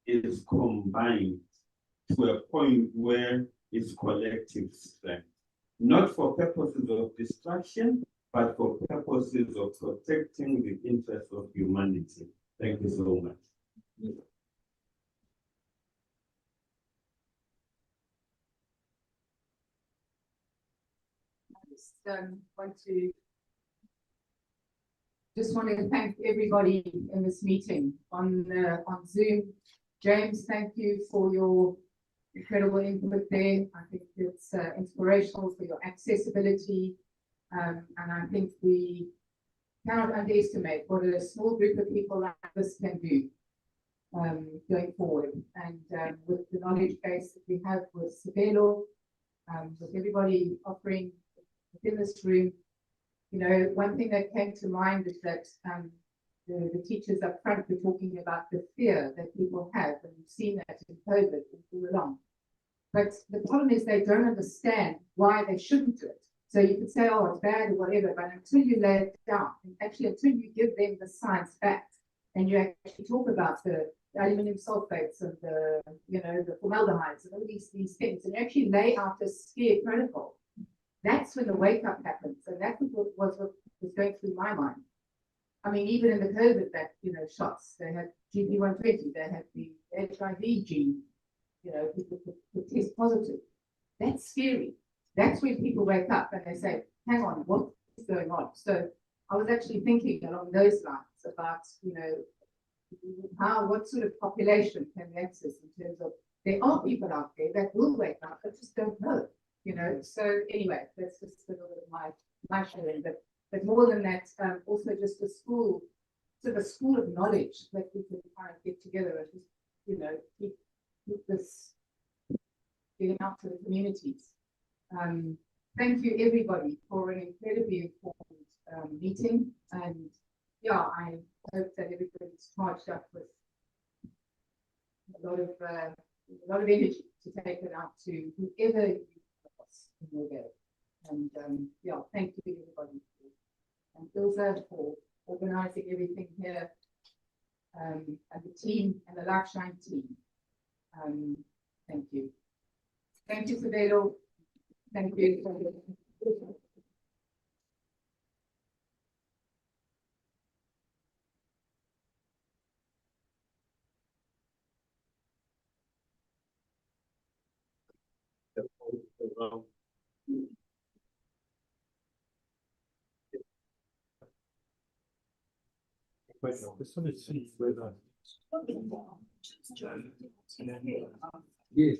is combined to a point where it's collective strength, not for purposes of destruction, but for purposes of protecting the interests of humanity. Thank you so much. Just want to thank everybody in this meeting on Zoom. James, thank you for your incredible input there. I think it's inspirational for your accessibility, and I think we cannot underestimate what a small group of people like this can do going forward. And with the knowledge base that we have with Sabelo, with everybody offering within this room, you know, one thing that came to mind is that the teachers up front were talking about the fear that people have, and we've seen that in COVID all along. But the problem is they don't understand why they shouldn't do it. So you could say, oh, it's bad or whatever, but until you lay it down, and actually until you give them the science back, and you actually talk about the aluminum sulfates and the, you know, the formaldehydes and all these things, and actually lay out a scare protocol, that's when the wake up happens. And that was what was going through my mind. I mean, even in the COVID, that, you know, shots, they had GB120, they had the HIV gene, you know, people could test positive. That's scary. That's when people wake up and they say, hang on, what is going on? So I was actually thinking along those lines about, you know, what sort of population can we access in terms of, there are people out there that will wake up, but just don't know, you know. So anyway, that's just a little bit of my sharing. But more than that, also just a school, sort of a school of knowledge that we can kind of get together and just, you know, keep this getting out to the communities. Thank you everybody for an incredibly important meeting, and yeah, I hope that everybody's charged up with a lot of energy to take it out to whoever you was in your day. And yeah, thank you everybody, and Ilza for organizing everything here, and the team and the LifeShine team. Thank you. Thank you, Sabelo. Thank you. Just want to see whether. Yes.